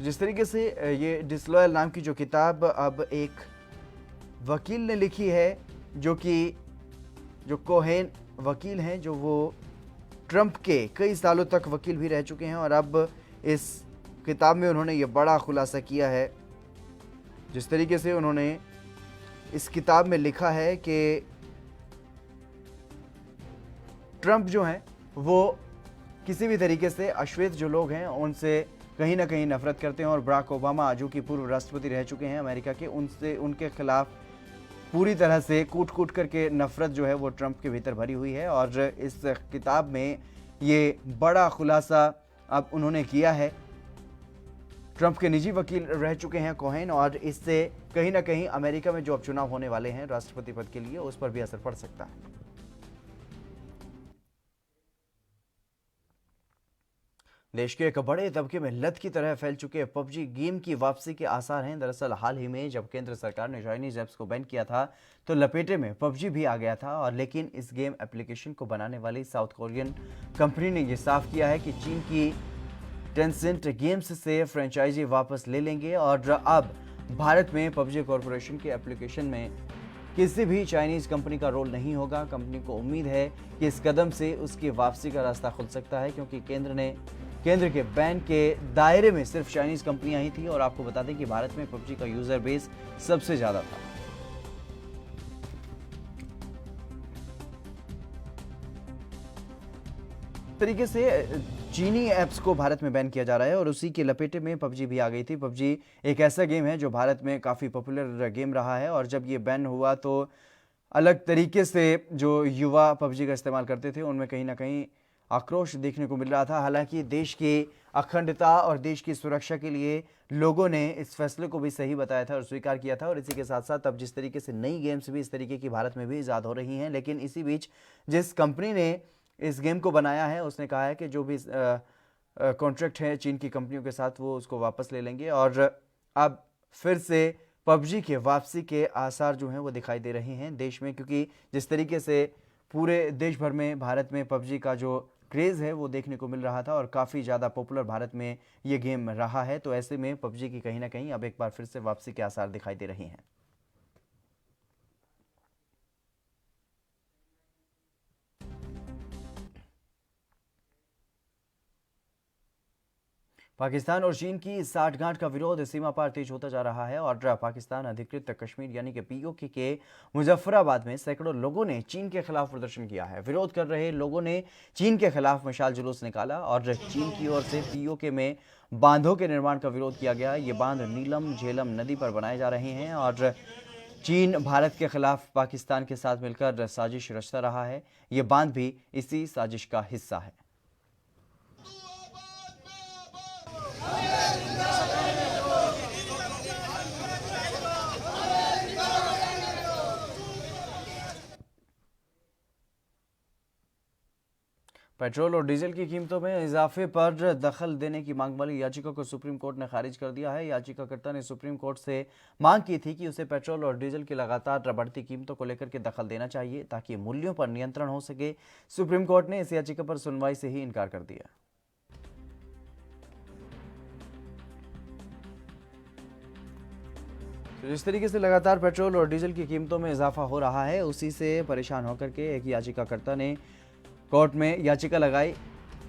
जिस तरीके से ये डिसलॉयल नाम की जो किताब अब एक वकील ने लिखी है, जो कोहेन वकील हैं, जो वो ट्रंप के कई सालों तक वकील भी रह चुके हैं और अब इस किताब में उन्होंने ये बड़ा खुलासा किया है। जिस तरीके से उन्होंने इस किताब में लिखा है कि ट्रंप जो हैं वो किसी भी तरीके से अश्वेत जो लोग हैं उनसे कहीं ना कहीं नफरत करते हैं और बराक ओबामा जो कि पूर्व राष्ट्रपति रह चुके हैं अमेरिका के, उनके खिलाफ पूरी तरह से कूट कूट करके नफरत जो है वो ट्रंप के भीतर भरी हुई है। और इस किताब में ये बड़ा खुलासा अब उन्होंने किया है। ट्रंप के निजी वकील रह चुके हैं कोहेन और इससे कहीं ना कहीं अमेरिका में जो अब चुनाव होने वाले हैं राष्ट्रपति पद के लिए, उस पर भी असर पड़ सकता है। देश के एक बड़े तबके में लत की तरह फैल चुके पबजी गेम की वापसी के आसार हैं। दरअसल हाल ही में जब केंद्र सरकार ने चाइनीज ऐप्स को बैन किया था तो लपेटे में पबजी भी आ गया था और लेकिन इस गेम एप्लीकेशन को बनाने वाली साउथ कोरियन कंपनी ने यह साफ किया है कि चीन की टेंसेंट गेम्स से फ्रेंचाइजी वापस ले लेंगे और अब भारत में पबजी कॉरपोरेशन के एप्लीकेशन में किसी भी चाइनीज कंपनी का रोल नहीं होगा। कंपनी को उम्मीद है कि इस कदम से उसकी वापसी का रास्ता खुल सकता है, क्योंकि केंद्र के बैन के दायरे में सिर्फ चाइनीज कंपनियां ही थी और आपको बता दें कि भारत में पबजी का यूजर बेस सबसे ज्यादा था। तरीके से चीनी ऐप्स को भारत में बैन किया जा रहा है और उसी के लपेटे में पबजी भी आ गई थी। पबजी एक ऐसा गेम है जो भारत में काफ़ी पॉपुलर गेम रहा है और जब ये बैन हुआ तो अलग तरीके से जो युवा पबजी का इस्तेमाल करते थे उनमें कहीं ना कहीं आक्रोश देखने को मिल रहा था। हालांकि देश की अखंडता और देश की सुरक्षा के लिए लोगों ने इस फैसले को भी सही बताया था और स्वीकार किया था और इसी के साथ साथ अब जिस तरीके से नई गेम्स भी इस तरीके की भारत में भी ईजाद हो रही हैं, लेकिन इसी बीच जिस कंपनी ने इस गेम को बनाया है उसने कहा है कि जो भी कॉन्ट्रैक्ट है चीन की कंपनियों के साथ वो उसको वापस ले लेंगे और अब फिर से पबजी के वापसी के आसार जो हैं वो दिखाई दे रहे हैं देश में, क्योंकि जिस तरीके से पूरे देश भर में भारत में पबजी का जो क्रेज़ है वो देखने को मिल रहा था और काफ़ी ज़्यादा पॉपुलर भारत में ये गेम रहा है। तो ऐसे में पबजी की कहीं ना कहीं अब एक बार फिर से वापसी के आसार दिखाई दे रही हैं। पाकिस्तान और चीन की साठगांठ का विरोध सीमा पार तेज होता जा रहा है और पाकिस्तान अधिकृत कश्मीर यानी कि पीओके के मुजफ्फराबाद में सैकड़ों लोगों ने चीन के खिलाफ प्रदर्शन किया है। विरोध कर रहे लोगों ने चीन के खिलाफ मशाल जुलूस निकाला और चीन की ओर से पीओके में बांधों के निर्माण का विरोध किया गया। ये बांध नीलम झेलम नदी पर बनाए जा रहे हैं और चीन भारत के खिलाफ पाकिस्तान के साथ मिलकर साजिश रचता रहा है। ये बांध भी इसी साजिश का हिस्सा है। पेट्रोल और डीजल की कीमतों में इजाफे पर दखल देने की मांग वाली याचिका को सुप्रीम कोर्ट ने खारिज कर दिया है। याचिकाकर्ता ने सुप्रीम कोर्ट से मांग की थी कि उसे पेट्रोल और डीजल की लगातार बढ़ती कीमतों को लेकर के दखल देना चाहिए ताकि मूल्यों पर नियंत्रण हो सके। सुप्रीम कोर्ट ने इस याचिका पर सुनवाई से ही इनकार कर दिया। जिस तरीके से लगातार पेट्रोल और डीजल की कीमतों में इजाफा हो रहा है, उसी से परेशान होकर के एक याचिकाकर्ता ने कोर्ट में याचिका लगाई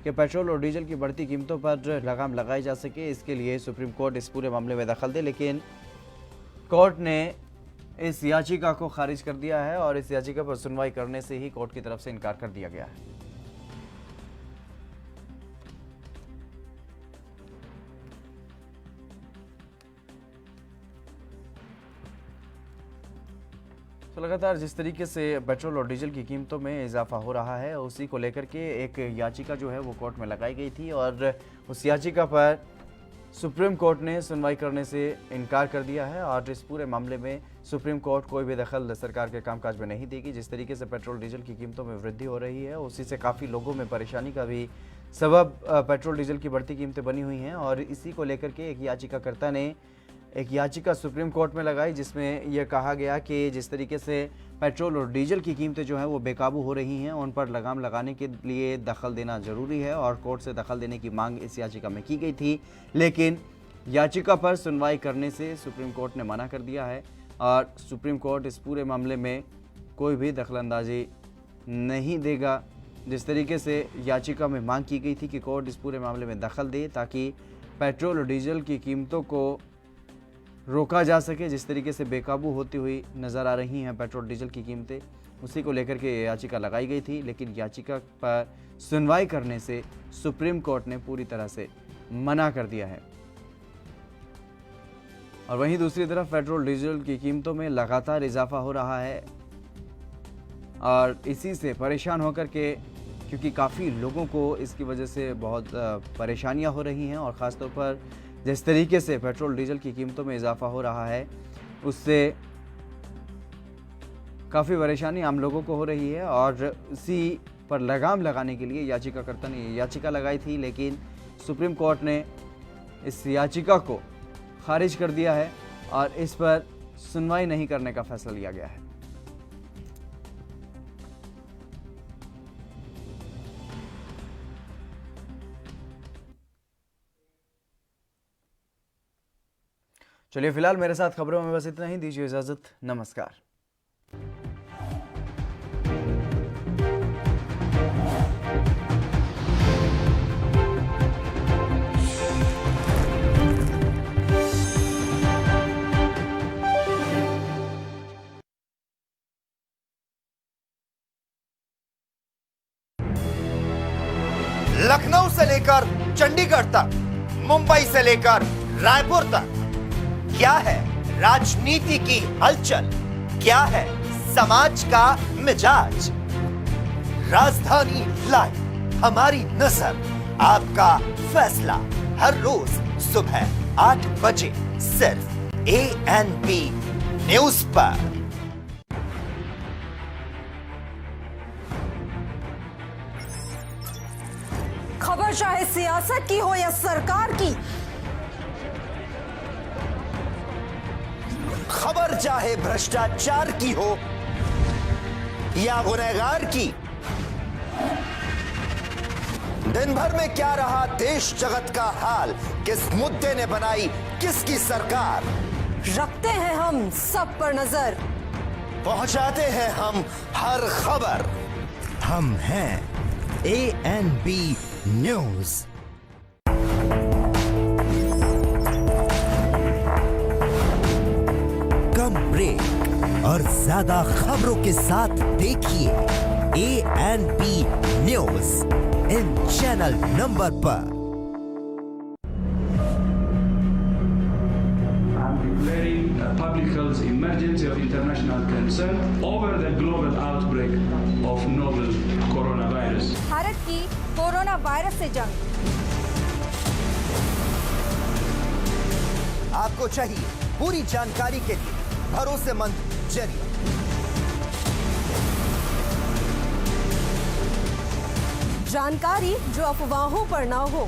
कि पेट्रोल और डीजल की बढ़ती कीमतों पर लगाम लगाई जा सके। इसके लिए सुप्रीम कोर्ट इस पूरे मामले में दखल दे, लेकिन कोर्ट ने इस याचिका को खारिज कर दिया है और इस याचिका पर सुनवाई करने से ही कोर्ट की तरफ से इनकार कर दिया गया है। तो लगातार जिस तरीके से पेट्रोल और डीजल की कीमतों में इजाफा हो रहा है, उसी को लेकर के एक याचिका जो है वो कोर्ट में लगाई गई थी और उस याचिका पर सुप्रीम कोर्ट ने सुनवाई करने से इनकार कर दिया है और इस पूरे मामले में सुप्रीम कोर्ट कोई भी दखल सरकार के कामकाज में नहीं देगी। जिस तरीके से पेट्रोल डीजल की कीमतों में वृद्धि हो रही है, उसी से काफ़ी लोगों में परेशानी का भी सबब पेट्रोल डीजल की बढ़ती कीमतें बनी हुई हैं और इसी को लेकर के एक याचिकाकर्ता ने एक याचिका सुप्रीम कोर्ट में लगाई, जिसमें यह कहा गया कि जिस तरीके से पेट्रोल और डीजल की कीमतें जो हैं वो बेकाबू हो रही हैं, उन पर लगाम लगाने के लिए दखल देना ज़रूरी है और कोर्ट से दखल देने की मांग इस याचिका में की गई थी। लेकिन याचिका पर सुनवाई करने से सुप्रीम कोर्ट ने मना कर दिया है और सुप्रीम कोर्ट इस पूरे मामले में कोई भी दखलंदाजी नहीं देगा। जिस तरीके से याचिका में मांग की गई थी कि कोर्ट इस पूरे मामले में दखल दे ताकि पेट्रोल और डीजल की कीमतों को रोका जा सके, जिस तरीके से बेकाबू होती हुई नज़र आ रही हैं पेट्रोल डीजल की कीमतें, उसी को लेकर के याचिका लगाई गई थी। लेकिन याचिका पर सुनवाई करने से सुप्रीम कोर्ट ने पूरी तरह से मना कर दिया है। और वहीं दूसरी तरफ पेट्रोल डीजल की कीमतों में लगातार इजाफा हो रहा है और इसी से परेशान होकर के, क्योंकि काफ़ी लोगों को इसकी वजह से बहुत परेशानियां हो रही हैं और ख़ासतौर पर जिस तरीके से पेट्रोल डीजल की कीमतों में इजाफा हो रहा है, उससे काफ़ी परेशानी आम लोगों को हो रही है और इसी पर लगाम लगाने के लिए याचिकाकर्ता ने याचिका लगाई थी। लेकिन सुप्रीम कोर्ट ने इस याचिका को खारिज कर दिया है और इस पर सुनवाई नहीं करने का फैसला लिया गया है। चलिए फिलहाल मेरे साथ खबरों में बस इतना ही। दीजिए इजाजत, नमस्कार। लखनऊ से लेकर चंडीगढ़ तक, मुंबई से लेकर रायपुर तक, क्या है राजनीति की हलचल, क्या है समाज का मिजाज। राजधानी लाइव, हमारी नजर, आपका फैसला, हर रोज सुबह 8 बजे सिर्फ ANP न्यूज पर। खबर चाहे सियासत की हो या सरकार की, खबर चाहे भ्रष्टाचार की हो या गुनहगार की, दिन भर में क्या रहा देश जगत का हाल, किस मुद्दे ने बनाई किसकी सरकार, रखते हैं हम सब पर नजर, पहुंचाते हैं हम हर खबर। हम हैं ANP न्यूज। ज्यादा खबरों के साथ देखिए ANP news in channel number पर। I'm declaring a public health emergency of international concern over the global outbreak of novel coronavirus. Bharat की कोरोना वायरस से जंग। आपको चाहिए पूरी जानकारी के लिए भरोसेमंद जरिए। जानकारी जो अफवाहों पर ना हो।